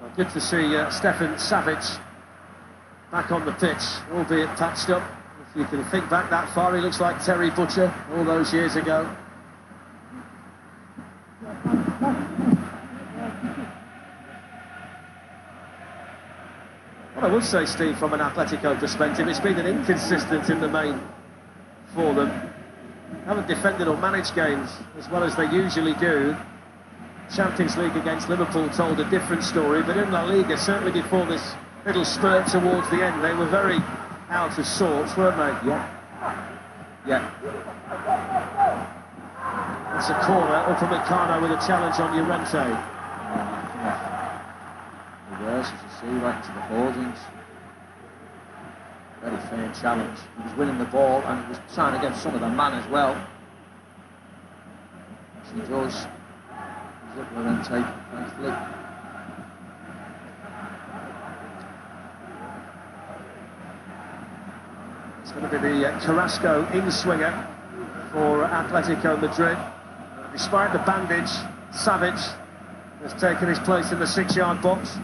Well, good to see Stefan Savic back on the pitch, albeit patched up. If you can think back that far, he looks like Terry Butcher all those years ago. Well, I would say, Steve, from an Atletico perspective, it's been an inconsistent in the main for them. Haven't defended or managed games as well as they usually do. Champions League against Liverpool told a different story, but in La Liga, certainly before this little spurt towards the end, they were very out of sorts, weren't they? Yeah. It's a corner, Upamecano with a challenge on Llorente. Reverse, as you see, right to the hoardings. Very fair challenge. He was winning the ball and he was trying to get some of the man as well. As he does. He's up Llorente, thankfully. It's going to be the Carrasco in-swinger for Atletico Madrid. Despite the bandage, Savic has taken his place in the 6-yard box.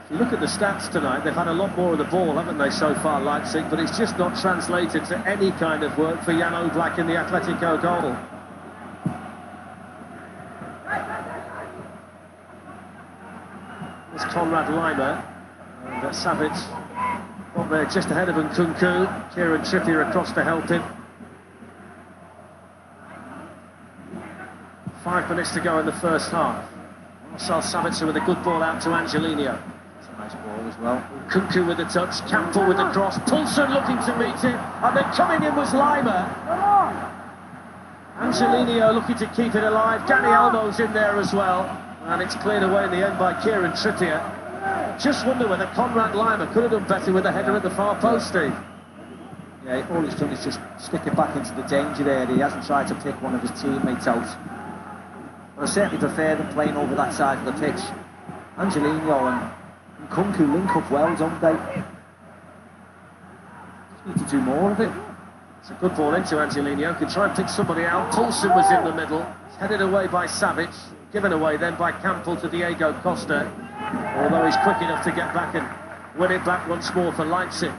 If you look at the stats tonight, they've had a lot more of the ball, haven't they, so far, Leipzig, but it's just not translated to any kind of work for Jan Oblak in the Atletico goal. There's Konrad Laimer, and Savic got there just ahead of Nkunku. Kieran Trippier across to help him. 5 minutes to go in the first half. Marcel Sabitzer with a good ball out to Angelino. Nice ball as well. Kunku with the touch, Campbell with the cross, Poulsen looking to meet him, and then coming in was Laimer. Angelino looking to keep it alive, Dani Olmo's in there as well, and it's cleared away in the end by Kieran Trippier. Just wonder whether Konrad Laimer could have done better with a header at the far post, Steve. Yeah, all he's done is just stick it back into the danger area. He hasn't tried to pick one of his teammates out. But I certainly prefer them playing over that side of the pitch. Angelino and Kunku link up well, don't they? Just need to do more of it. It's a good ball into Angelino. Could try and pick somebody out. Poulsen was in the middle. It's headed away by Savic. Given away then by Campbell to Diego Costa. Although he's quick enough to get back and win it back once more for Leipzig.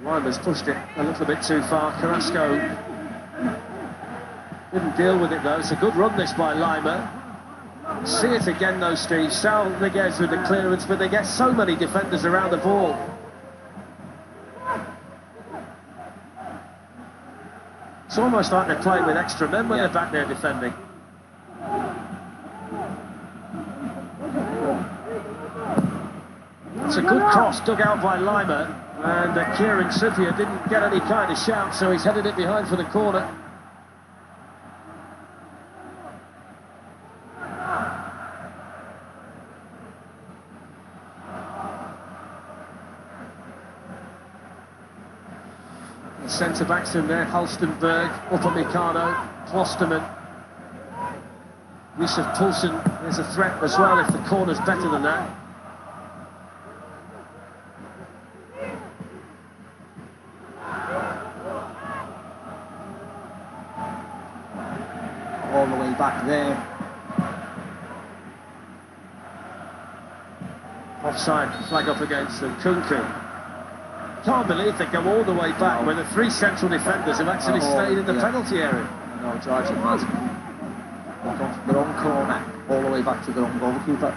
Limer's pushed it a little bit too far. Carrasco didn't deal with it though. It's a good run this by Limer. See it again though, Steve. Sal Niguez with the clearance, but they get so many defenders around the ball. It's almost like they're playing with extra men when they're back there defending. It's a good cross dug out by Limer. And Kieran Trippier didn't get any kind of shout, so he's headed it behind for the corner. The centre-backs in there, Halstenberg, Upamecano, Klosterman. Yusuf Poulsen is a threat as well if the corner's better than that. All the way back there. Offside, flag up against them. Kunku. Can't believe they go all the way back when the three central defenders have actually stayed in the penalty area. No, Georgia has. They've gone from their own corner all the way back to their own goalkeeper.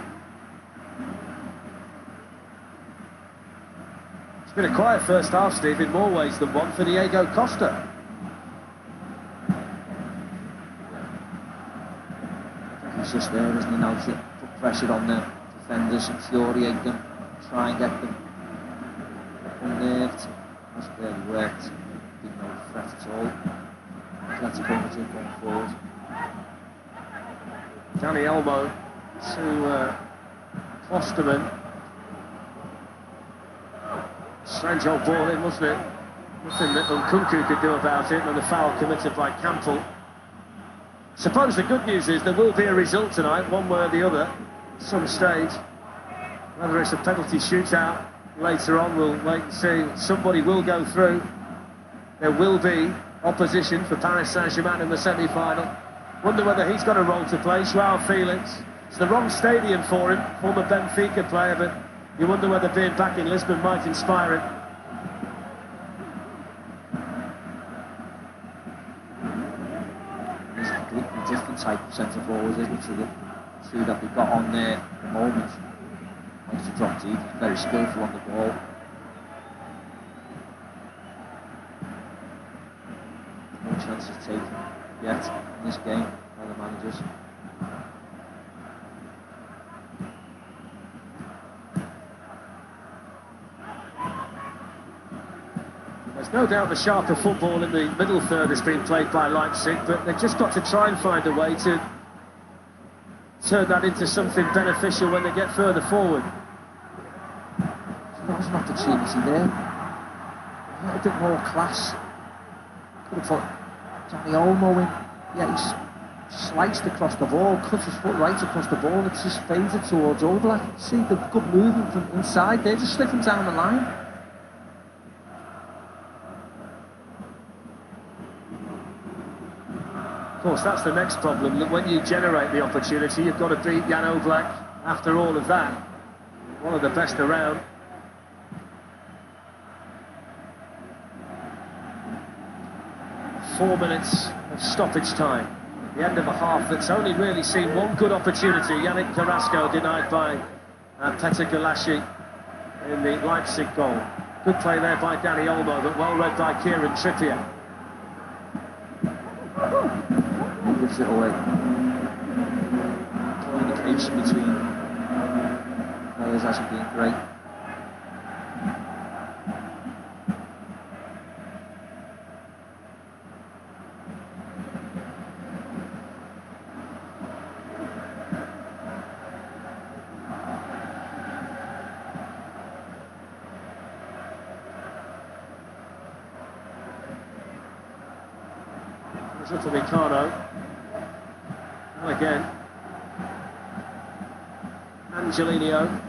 It's been a quiet first half, Steve, in more ways than one for Diego Costa. He's just there, isn't he, now to put pressure on the defenders, infuriate them, try and get them unnerved. That's barely worked. Didn't know the threat at all. Atletico Madrid going forward. Danny Elmo to Klosterman. Strange old ball in, wasn't it? Nothing that Kunku could do about it, and the foul committed by Campbell. Suppose the good news is there will be a result tonight, one way or the other, at some stage. Whether it's a penalty shootout later on, we'll wait and see. Somebody will go through. There will be opposition for Paris Saint-Germain in the semi-final. Wonder whether he's got a role to play. Joao Felix. It's the wrong stadium for him, former Benfica player, but you wonder whether being back in Lisbon might inspire him. Different type of centre forwards, isn't it, to the two that we've got on there at the moment. Likes to drop deep, very skillful on the ball. No chances taken yet in this game by the managers. There's no doubt the sharper football in the middle third has been played by Leipzig, but they've just got to try and find a way to turn that into something beneficial when they get further forward. There was an opportunity there. A little bit more class. Could have put Danny Olmo in. Yeah, he's sliced across the ball, cut his foot right across the ball, it's just faded towards Oblak. See the good movement from inside there, just slipping down the line. Of course, that's the next problem, that when you generate the opportunity, you've got to beat Jan Oblak after all of that. One of the best around. Four minutes of stoppage time. The end of a half that's only really seen one good opportunity. Yannick Carrasco denied by Petr Gulácsi in the Leipzig goal. Good play there by Danny Olmo, but well read by Kieran Trippier. Gives it away. Communication between players hasn't been great. It's up to Ricardo. Well, again. Angelino.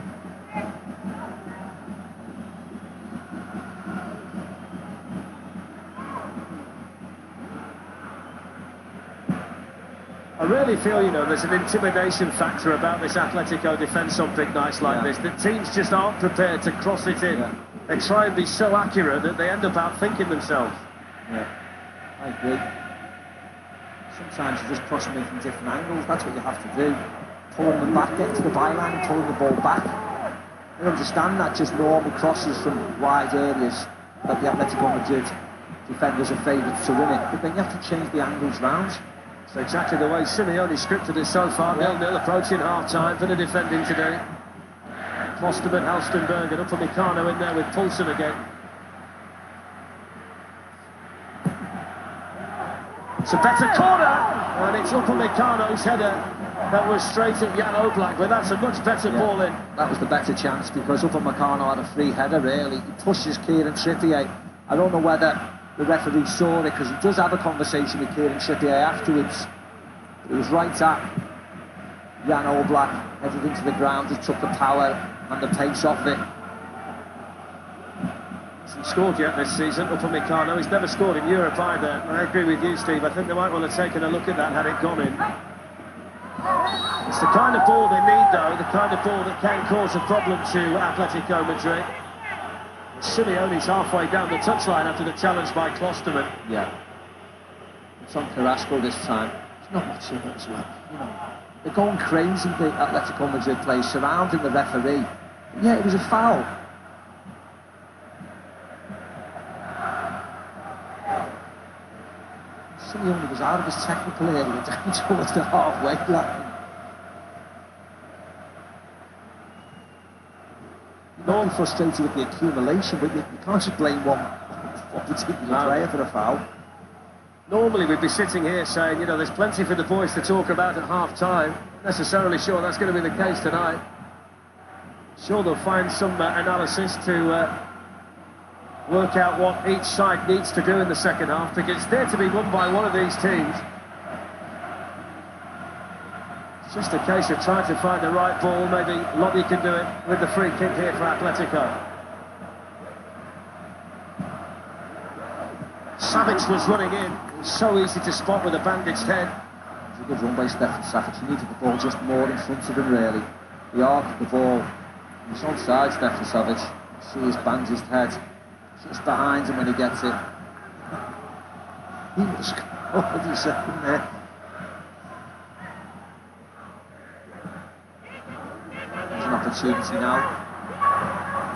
I really feel, you know, there's an intimidation factor about this Atletico defence on big nights like this. The teams just aren't prepared to cross it in. They try and be so accurate that they end up outthinking themselves. Yeah, I agree. Sometimes you just cross them in from different angles. That's what you have to do. Pulling them back, get to the byline, pulling the ball back. I understand that just normal crosses from wide areas that the Atletico Madrid defenders are favoured to win it. But then you have to change the angles round. So exactly the way Simeone scripted it so far, 0-0 approaching half-time for the defending today. Klosterman, Halstenberg and Upamecano in there with Poulsen again. It's a better corner, and it's Upamecano's header that was straight at Jan Oblak, but that's a much better ball in. That was the better chance because Upamecano had a free header really. He pushes Kieran Trippier. I don't know whether the referee saw it because he does have a conversation with Kieran Trippier afterwards. It was right at Jan Oblak, headed into the ground, he took the power and the pace off it. Hasn't scored yet this season, Upamecano. He's never scored in Europe either. I agree with you, Steve. I think they might well have taken a look at that had it gone in. It's the kind of ball they need, though, the kind of ball that can cause a problem to Atletico Madrid. Simeone's halfway down the touchline after the challenge by Klosterman. Yeah. It's on Carrasco this time. It's not much in it as well. You know, they're going crazy, the Atletico Madrid players, surrounding the referee. Yeah, it was a foul. Simeone was out of his technical area down towards the halfway line. I'm frustrated with the accumulation, but you can't just blame one particular player for a foul. Normally we'd be sitting here saying, you know, there's plenty for the boys to talk about at half-time. Not necessarily sure that's going to be the case tonight. Sure they'll find some analysis to work out what each side needs to do in the second half, because it's there to be won by one of these teams. It's just a case of trying to find the right ball. Maybe Lobby can do it with the free kick here for Atletico. Savic was running in. It was so easy to spot with a bandaged head. It was a good run by Stefan Savic. He needed the ball just more in front of him, really. The arc of the ball. He's onside, Stefan Savic. See his bandaged head just behind him when he gets it. He was already second there. There's an opportunity now.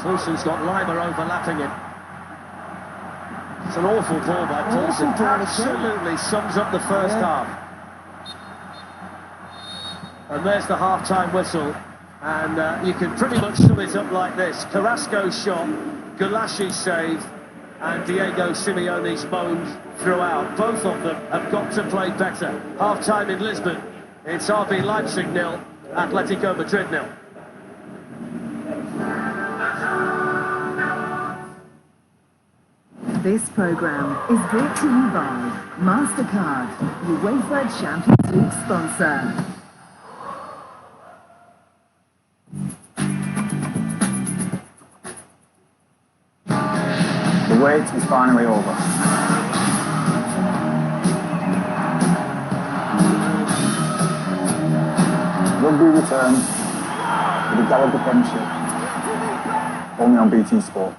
Poulsen's got Lima overlapping him. It's an awful ball by Poulsen. Absolutely sums up the first half. And there's the half-time whistle. And you can pretty much sum it up like this. Carrasco's shot, Gulashi's save, and Diego Simeone's moans throughout. Both of them have got to play better. Half-time in Lisbon. It's RB Leipzig 0, Atletico Madrid 0. This programme is brought to you by MasterCard, UEFA Champions League sponsor. The wait is finally over. Rugby returns with the Gallagher Premiership, only on BT Sport.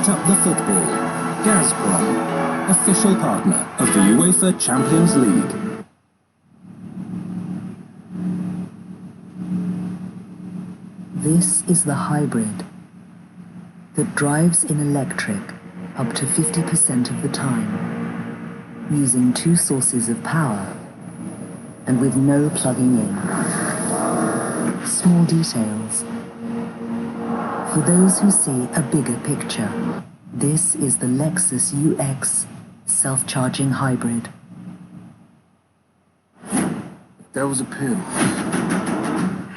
Up the football. Gazprom, official partner of the UEFA Champions League. This is the hybrid that drives in electric up to 50% of the time, using two sources of power and with no plugging in. Small details, For those who see a bigger picture, this is the Lexus UX self-charging hybrid. If there was a pill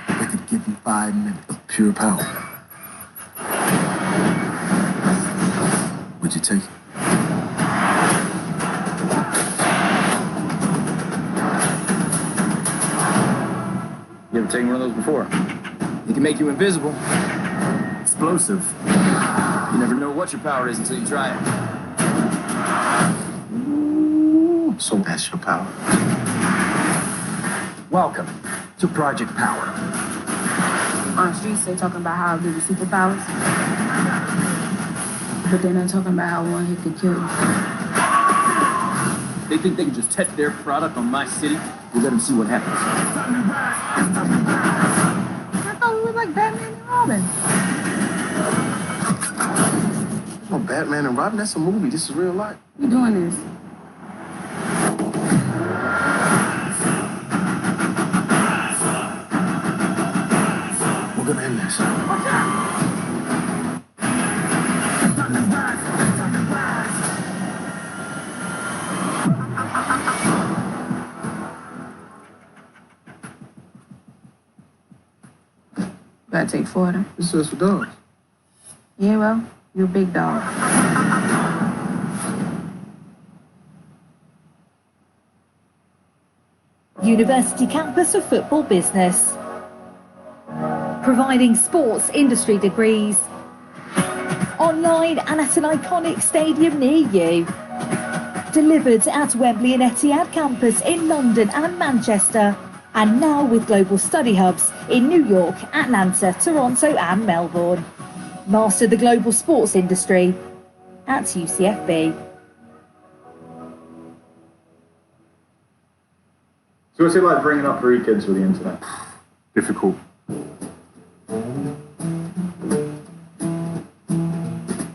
that could give you 5 minutes of pure power, would you take it? You ever taken one of those before? It can make you invisible. Explosive. You never know what your power is until you try it. Ooh, so that's your power. Welcome to Project Power. On the streets, they're talking about how good the superpowers, but they're not talking about how one hit could kill you. They think they can just test their product on my city. We let them see what happens. I thought we were like Batman and Robin. Oh, Batman and Robin, that's a movie. This is real life. We doing this. We're gonna end this. Gotta take 4 of them. This is just for dogs. Yeah, well, you're a big dog. University campus of football business. Providing sports industry degrees. Online and at an iconic stadium near you. Delivered at Wembley and Etihad campus in London and Manchester. And now with global study hubs in New York, Atlanta, Toronto and Melbourne. Master the global sports industry at UCFB. So what's it like bringing up 3 kids with the internet? Difficult.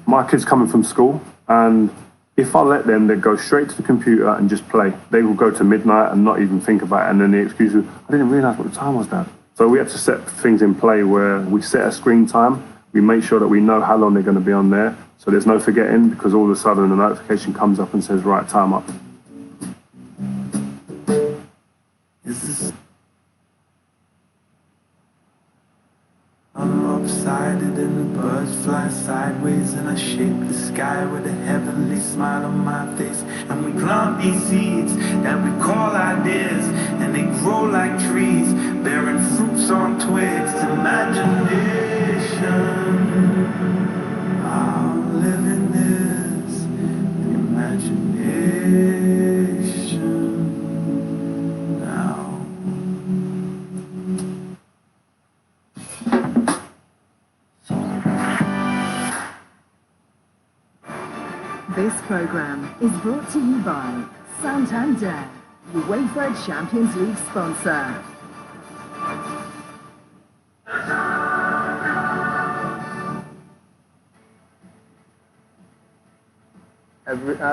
My kids coming from school, and if I let them, they go straight to the computer and just play. They will go to midnight and not even think about it, and then the excuse is, I didn't realise what the time was, Dad. So we have to set things in play where we set a screen time, we make sure that we know how long they're going to be on there, so there's no forgetting, because all of a sudden a notification comes up and says, right, time up. I'm lopsided and the birds fly sideways, and I shake the sky with a heavenly smile on my face. And we plant these seeds that we call ideas, and they grow like trees, bearing fruits on twigs. Imagination, I'll live in this imagination now. This program is brought to you by Santander, UEFA Champions League sponsor.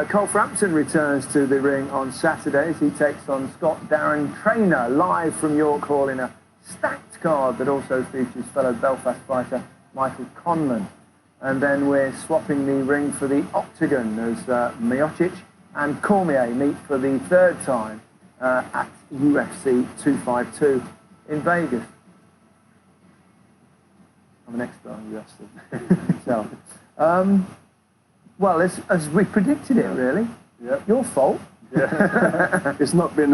Cole Frampton returns to the ring on Saturday as he takes on Scott Darren Traynor live from York Hall in a stacked card that also features fellow Belfast fighter Michael Conlon. And then we're swapping the ring for the Octagon as Miocic and Cormier meet for the 3rd time at UFC 252 in Vegas. I'm an expert on UFC. So, well, as we predicted it, really. Yeah. Your fault. Yeah. It's not been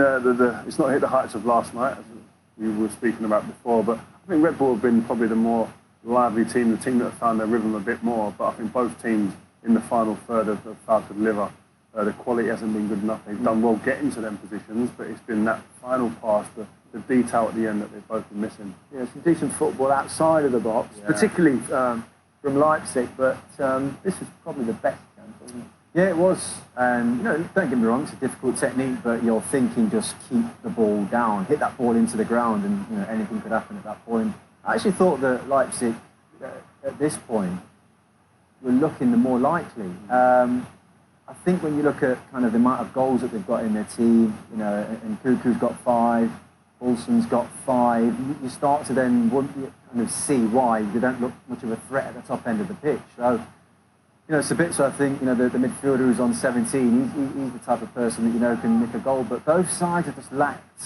it's not hit the heights of last night, as we were speaking about before. But I think Red Bull have been probably the more lively team, the team that have found their rhythm a bit more. But I think both teams in the final third have failed to deliver. The quality hasn't been good enough. They've done well getting to them positions, but it's been that final pass, the detail at the end that they've both been missing. Yeah, some decent football outside of the box, particularly from Leipzig. But this is probably the best chance, wasn't it? Yeah, it was. And don't get me wrong, it's a difficult technique, but you're thinking just keep the ball down, hit that ball into the ground, and anything could happen at that point. I actually thought that Leipzig, at this point, were looking the more likely. I think when you look at kind of the amount of goals that they've got in their team, and Kuku's got 5, Olsen's got 5. You start to then kind of see why they don't look much of a threat at the top end of the pitch. So, it's a bit, so I think, the midfielder who's on 17, he's the type of person that, can nick a goal, but both sides have just lacked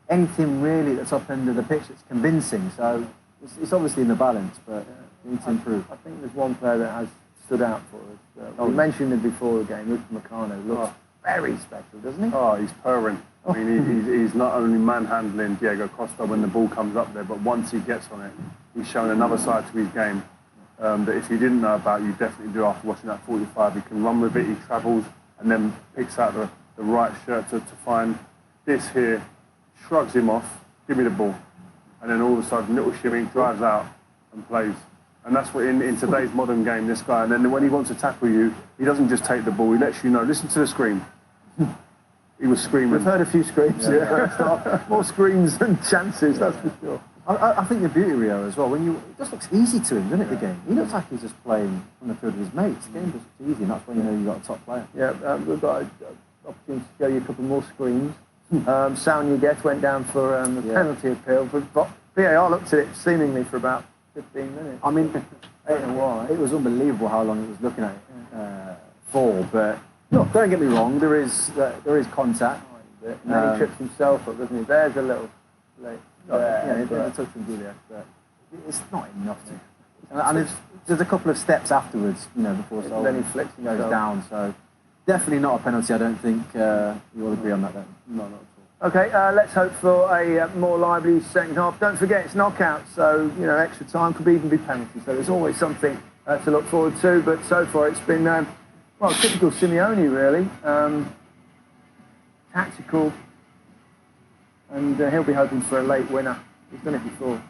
anything really at the top end of the pitch that's convincing. So it's obviously in the balance, but we need to improve. I think there's one player that has stood out for us. We mentioned him before the game, Luke Meccano. Looks very special, doesn't he? Oh, he's purring. I mean, he's not only manhandling Diego Costa when the ball comes up there, but once he gets on it, he's shown another side to his game that if you didn't know about, you definitely do after watching that 45. He can run with it, he travels, and then picks out the right shirt to find this here, shrugs him off, give me the ball. And then all of a sudden, little shimmy, drives out and plays. And that's what in today's modern game, this guy, and then when he wants to tackle you, he doesn't just take the ball, he lets you know, listen to the scream. He was screaming. We've heard a few screams, more screams than chances, that's for sure. I think the beauty of Rio as well, it just looks easy to him, doesn't it, the game? He looks like he's just playing on the field with his mates. The game just looks easy, and that's when you know you've got a top player. Yeah, we've got an opportunity to show you a couple more screens. Sao Niguez went down for a penalty appeal, but VAR looked at it seemingly for about 15 minutes. I mean, it was unbelievable how long it was looking at it for, but look, don't get me wrong, there is contact. And he trips himself up, doesn't he? There's a little late. The touch from Julia, but it's not enough to. And there's a couple of steps afterwards, before then he flicks goes down. So definitely not a penalty. I don't think you all agree on that. Then. No, not at all. Okay, let's hope for a more lively second half. Don't forget it's knockout, so extra time could even be penalty. So there's always something to look forward to. But so far it's been typical Simeone really, tactical. And he'll be hoping for a late winner. He's done it before.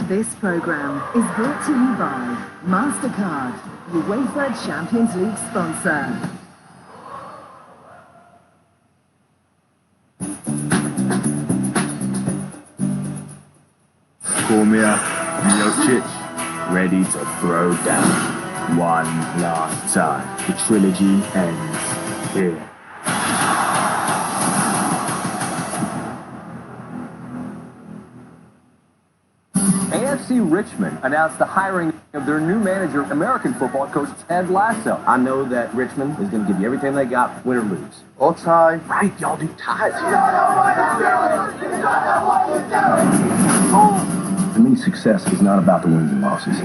This programme is brought to you by MasterCard, UEFA Champions League sponsor. Cormier, Miocic, ready to throw down. One last time. The trilogy ends here. AFC Richmond announced the hiring of their new manager, American football coach Ted Lasso. I know that Richmond is going to give you everything they got, win or lose. Or tie. Right, y'all do ties. For me, success is not about the wins and losses.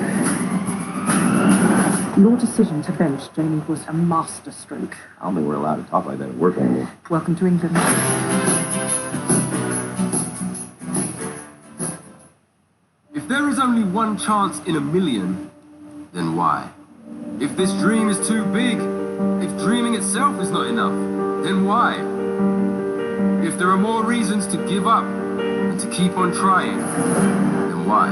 Your decision to bench Jamie was a masterstroke. I don't think we're allowed to talk like that at work anymore. Welcome to England. If there is only one chance in a million, then why? If this dream is too big, if dreaming itself is not enough, then why? If there are more reasons to give up and to keep on trying, then why?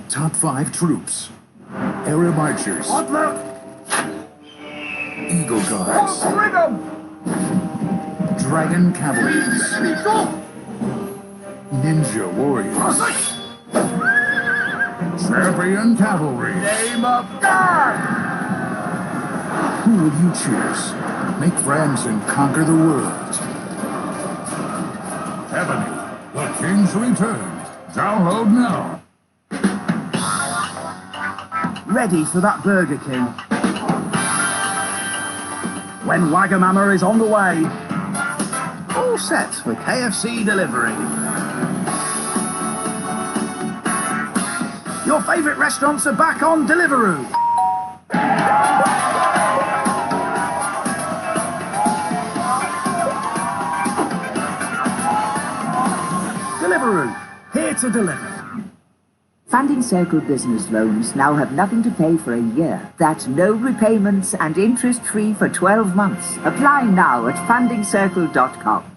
Top 5 troops. Arab archers. Eagle guards. Dragon cavalries. Ninja warriors. Champion cavalry. Name of God! Who will you choose? Make friends and conquer the world. Ebony, the King's Return. Download now. Ready for that Burger King. When Wagamama is on the way. All set for KFC delivery. Your favourite restaurants are back on Deliveroo. Deliveroo, here to deliver. Funding Circle business loans now have nothing to pay for a year. That's no repayments and interest-free for 12 months. Apply now at fundingcircle.com.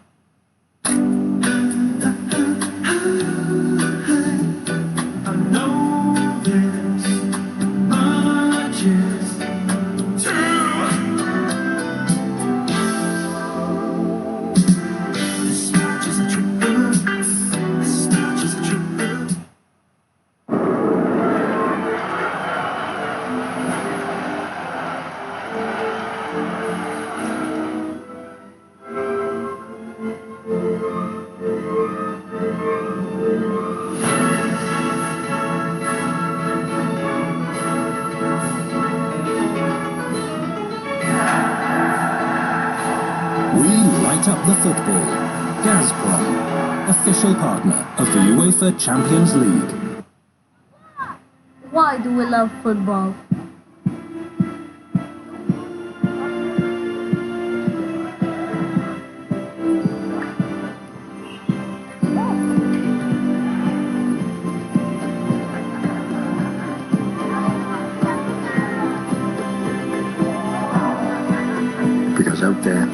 Up the football. Gazprom, official partner of the UEFA Champions League. Why do we love football? Because out there,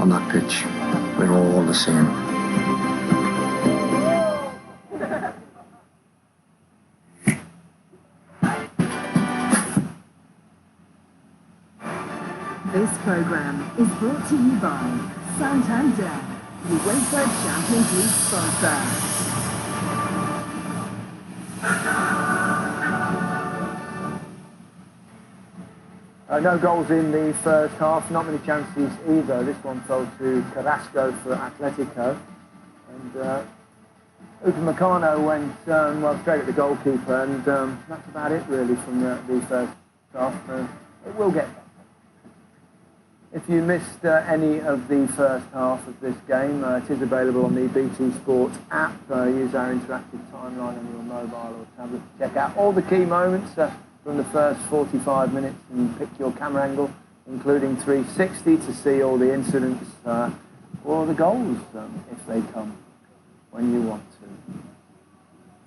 on that pitch, we're all the same. This program is brought to you by Santander, UEFA Champions League sponsor. No goals in the first half, not many chances either. This one fell to Carrasco for Atletico. And Upamecano went well straight at the goalkeeper, and that's about it really from the first half. It will get better. If you missed any of the first half of this game, it is available on the BT Sport app. Use our interactive timeline on your mobile or tablet to check out all the key moments from the first 45 minutes and pick your camera angle, including 360, to see all the incidents or the goals if they come when you want to.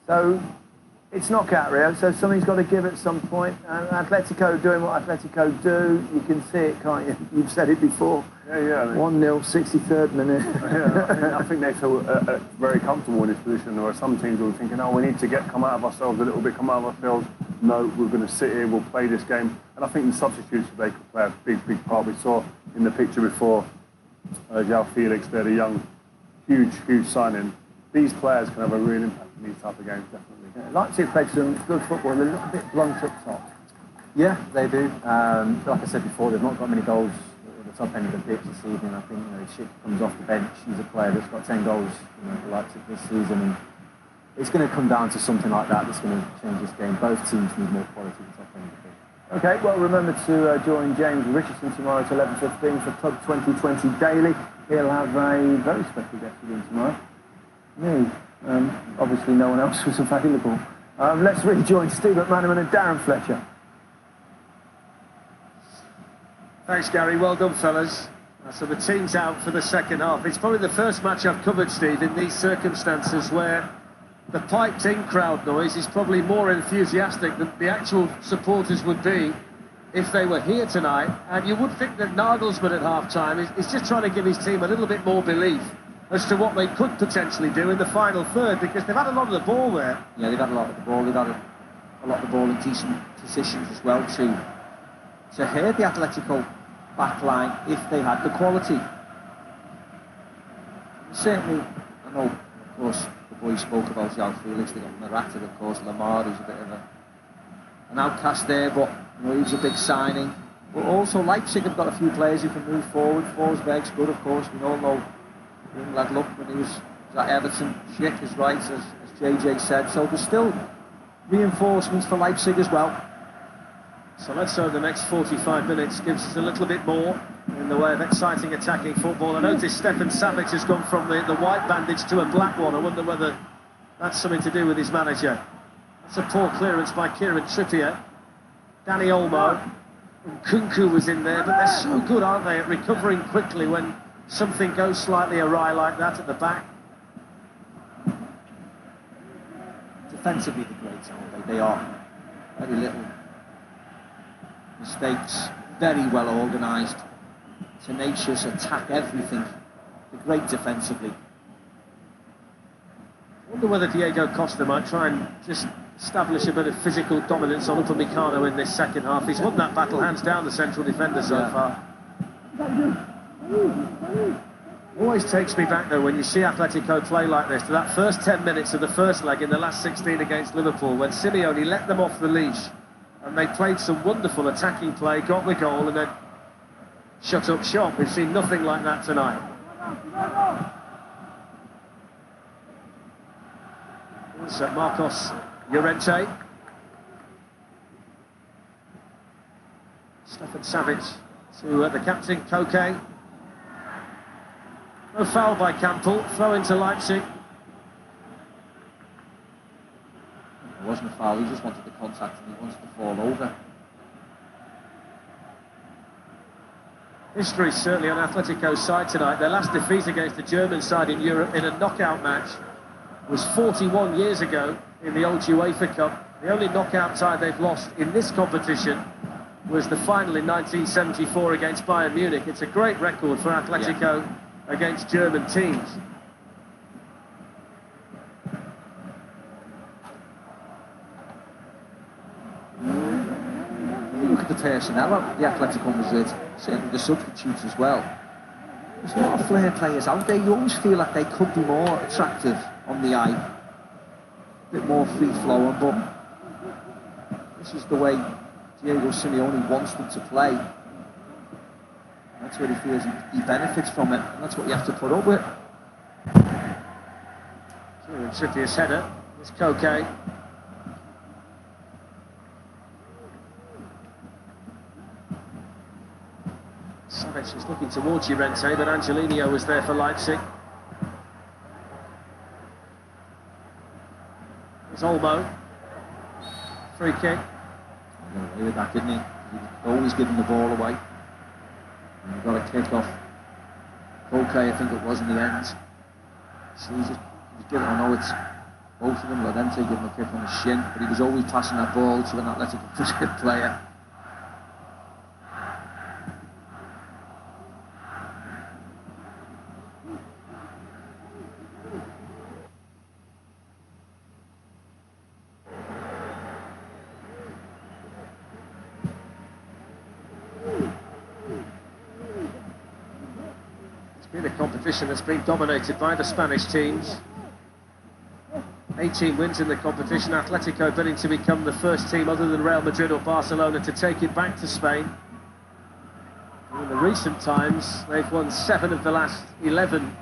So it's knockout, Rio, so something's got to give at some point. Atletico doing what Atletico do, you can see it, can't you? You've said it before. Yeah. 1-0, 63rd minute. I think they feel very comfortable in this position. There are some teams who are thinking, oh, we need to come out of ourselves a little bit, come out of ourselves. No, we're going to sit here, we'll play this game. And I think the substitutes, they could play a big part. We saw in the picture before, João Felix, they're the young, huge signing. These players can have a real impact in these type of games, definitely. Yeah, Leipzig played some good football, a little bit blunt up top. Yeah, they do. Like I said before, they've not got many goals at the top end of the pitch this evening. I think Schick comes off the bench. He's a player that's got 10 goals for Leipzig this season, and it's going to come down to something like that that's going to change this game. Both teams need more quality at the top end of the pitch. Okay, well, remember to join James Richardson tomorrow at 11:15 for Club 2020 Daily. He'll have a very special guest with him tomorrow. Me. Obviously, no one else was available. Let's rejoin Steve McManaman and Darren Fletcher. Thanks, Gary. Well done, fellas. So the team's out for the second half. It's probably the first match I've covered, Steve, in these circumstances where the piped-in crowd noise is probably more enthusiastic than the actual supporters would be if they were here tonight. And you would think that Nagelsmann at half-time is just trying to give his team a little bit more belief as to what they could potentially do in the final third, because they've had a lot of the ball there. Yeah, they've had a lot of the ball. They've had a lot of the ball in decent positions as well to hurt the Atletico back line if they had the quality. Certainly, I know, of course, the boys spoke about João Felix. They got Morata, of course, Lamar, who's a bit of an outcast there, but he's a big signing. But also Leipzig have got a few players who can move forward. Forsberg's good, of course. We all know young lad looked when he was at Everton. Schick is right, as JJ said. So there's still reinforcements for Leipzig as well. So let's hope the next 45 minutes gives us a little bit more in the way of exciting attacking football. I noticed Stefan Savic has gone from the white bandage to a black one. I wonder whether that's something to do with his manager. That's a poor clearance by Kieran Trippier. Danny Olmo and Kunku was in there, but they're so good, aren't they, at recovering quickly when something goes slightly awry like that at the back. defensively they're great, aren't they? They are very little mistakes, very well organised, tenacious, attack everything. They're great defensively. I wonder whether Diego Costa might try and just establish a bit of physical dominance on Upamecano in this second half. He's won that battle hands down, the central defender so far. Always takes me back though when you see Atletico play like this to that first 10 minutes of the first leg in the last 16 against Liverpool, when Simeone let them off the leash and they played some wonderful attacking play, got the goal and then shut up shop. We've seen nothing like that tonight. Here's Marcos Llorente. Stefan Savic to the captain, Koke. No foul by Campbell, throw into Leipzig. It wasn't a foul, he just wanted the contact and he wanted to fall over. History certainly on Atletico's side tonight. Their last defeat against the German side in Europe in a knockout match was 41 years ago in the old UEFA Cup. The only knockout tie they've lost in this competition was the final in 1974 against Bayern Munich. It's a great record for Atletico against German teams. Look at the personnel of the Atletico Madrid, certainly the substitutes as well. There's a lot of flair players out there. You always feel like they could be more attractive on the eye, a bit more free-flowing, but this is the way Diego Simeone wants them to play. That's where he feels he benefits from it, and that's what you have to put up with. Trippier's header, it's Koke. Savic was looking towards Llorente, but Angelino was there for Leipzig. It's Olmo. Free kick. He got away with that, didn't he? He was always giving the ball away. And he got a kick off Koke, I think it was in the end. So he's giving, I know it's both of them, Llorente giving a kick on the shin, but he was always passing that ball to an Atlético Madrid player. In a competition that's been dominated by the Spanish teams. 18 wins in the competition. Atletico bidding to become the first team other than Real Madrid or Barcelona to take it back to Spain. In the recent times, they've won 7 of the last 11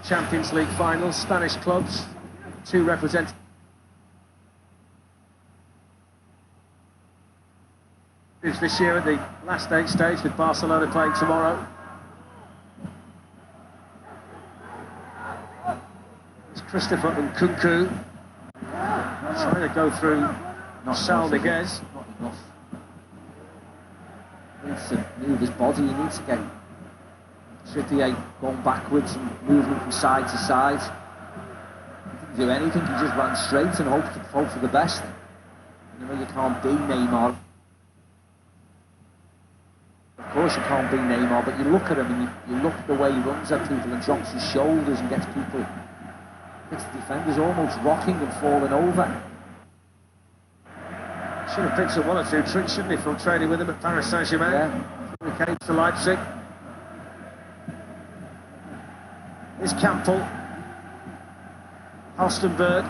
Champions League finals. Spanish clubs, 2 representatives this year at the last 8 stage, with Barcelona playing tomorrow. Christopher Nkunku trying to go through Saul Niguez. Not enough. He needs to move his body, he needs to get Trippier going backwards and moving from side to side. He didn't do anything, he just ran straight and hoped for the best. You know, you can't be Neymar. Of course you can't be Neymar, but you look at him and you look at the way he runs at people and drops his shoulders and gets people. The defenders almost rocking and falling over. Should have picked up 1 or 2 tricks, shouldn't he, from training with him at Paris Saint-Germain? Yeah. He came to Leipzig. Here's Campbell. Halstenberg.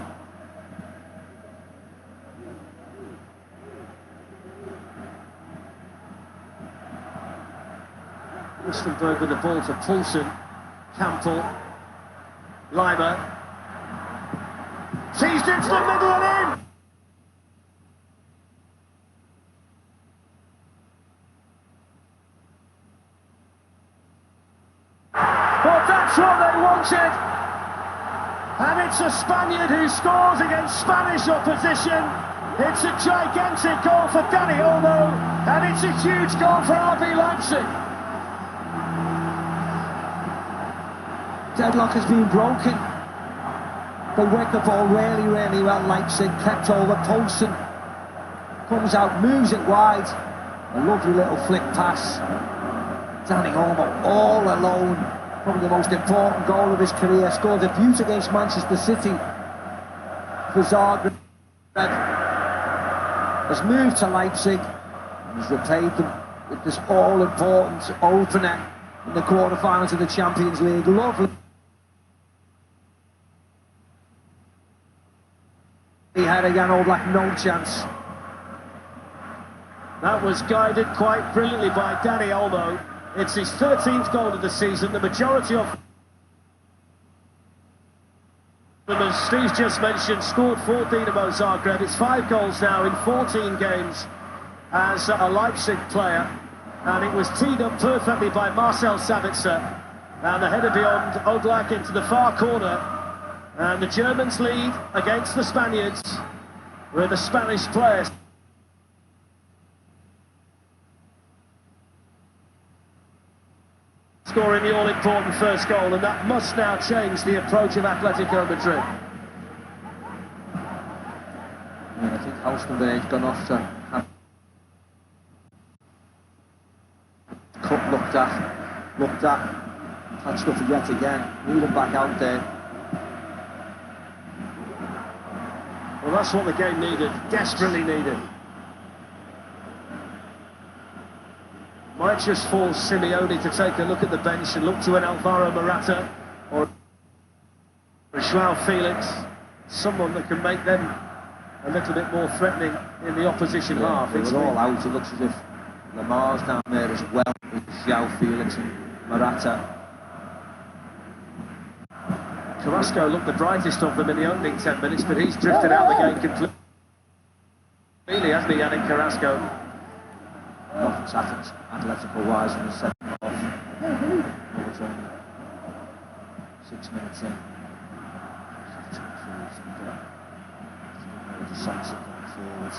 Halstenberg with the ball to Poulsen. Campbell. Lima. Seized into the middle and in! Well, that's what they wanted! And it's a Spaniard who scores against Spanish opposition. It's a gigantic goal for Dani Olmo, and it's a huge goal for RB Leipzig. Deadlock has been broken. They work the ball really, really well. Leipzig kept over. Poulsen comes out, moves it wide. A lovely little flick pass. Danny Olmo all alone. Probably the most important goal of his career. Scored a beauty against Manchester City. For Zagreb has moved to Leipzig and has repaid them with this all-important opener in the quarter-finals of the Champions League. Lovely. He had a Jan Oblak, no chance. That was guided quite brilliantly by Danny Olmo. It's his 13th goal of the season. The majority of them, as Steve's just mentioned, scored for Dinamo Zagreb. It's 5 goals now in 14 games as a Leipzig player. And it was teed up perfectly by Marcel Sabitzer. And the header beyond Oblak into the far corner. And the Germans lead against the Spaniards with the Spanish players scoring the all-important first goal, and that must now change the approach of Atletico Madrid. I think Halstenberg's gone off to have cut, looked at, touched up yet again, moving back out there. Well, that's what the game needed, desperately needed. Might just force Simeone to take a look at the bench and look to an Alvaro Morata or a Joao Felix, someone that can make them a little bit more threatening in the opposition half. It's all out. It looks as if Lamar's down there as well with Joao Felix and Morata. Carrasco looked the brightest of them in the opening 10 minutes, but he's drifted out the game completely. Really, hasn't he, Yannick Carrasco? Nothing's happened Atletico-wise in the second half. It's only 6 minutes in. Decisive going forward.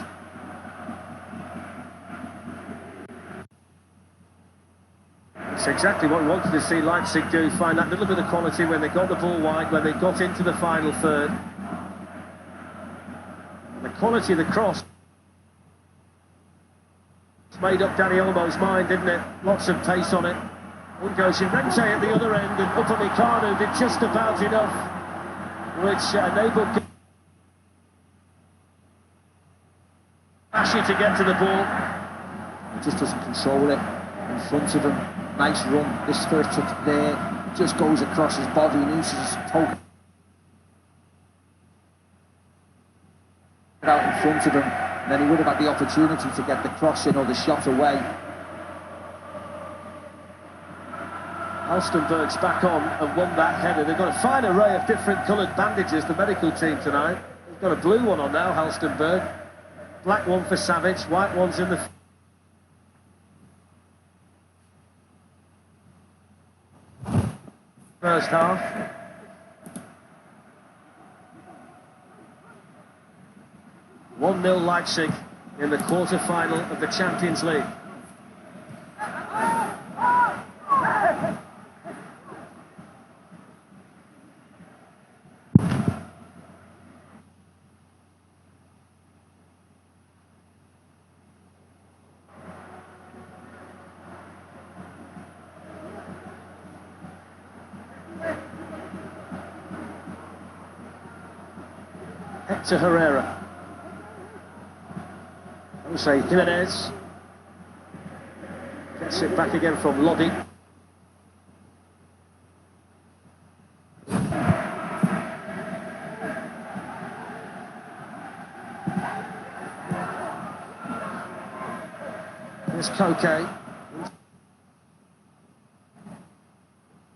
It's exactly what we wanted to see Leipzig do, find that little bit of quality when they got the ball wide, when they got into the final third. The quality of the cross made up Danny Olmo's mind, didn't it? Lots of pace on it. In goes Llorente at the other end, and Upamecano did just about enough, which enabled Ashley to get to the ball. He just doesn't control it in front of him. Nice run. This first touch there just goes across his body, and he's just poke it out in front of him. And then he would have had the opportunity to get the cross in or the shot away. Halstenberg's back on and won that header. They've got a fine array of different coloured bandages, the medical team tonight. They've got a blue one on now, Halstenberg. Black one for Savage, white one's in the first half. (1-0) Leipzig in the quarter-final of the Champions League. Hector Herrera. Jose Jimenez gets it back again from Lodi. Here's Koke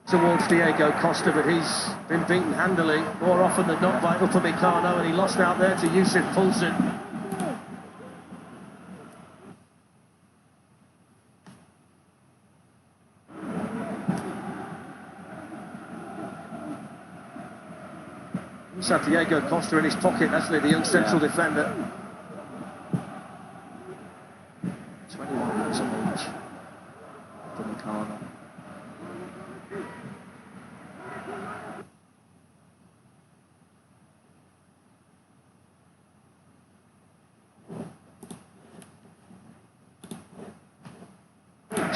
towards Diego Costa, but he's been beaten handily more often than not by Upamecano, and he lost out there to Yusuf Poulsen. He's had Diego Costa in his pocket, hasn't he, the young central defender. 21 years of age. Upamecano.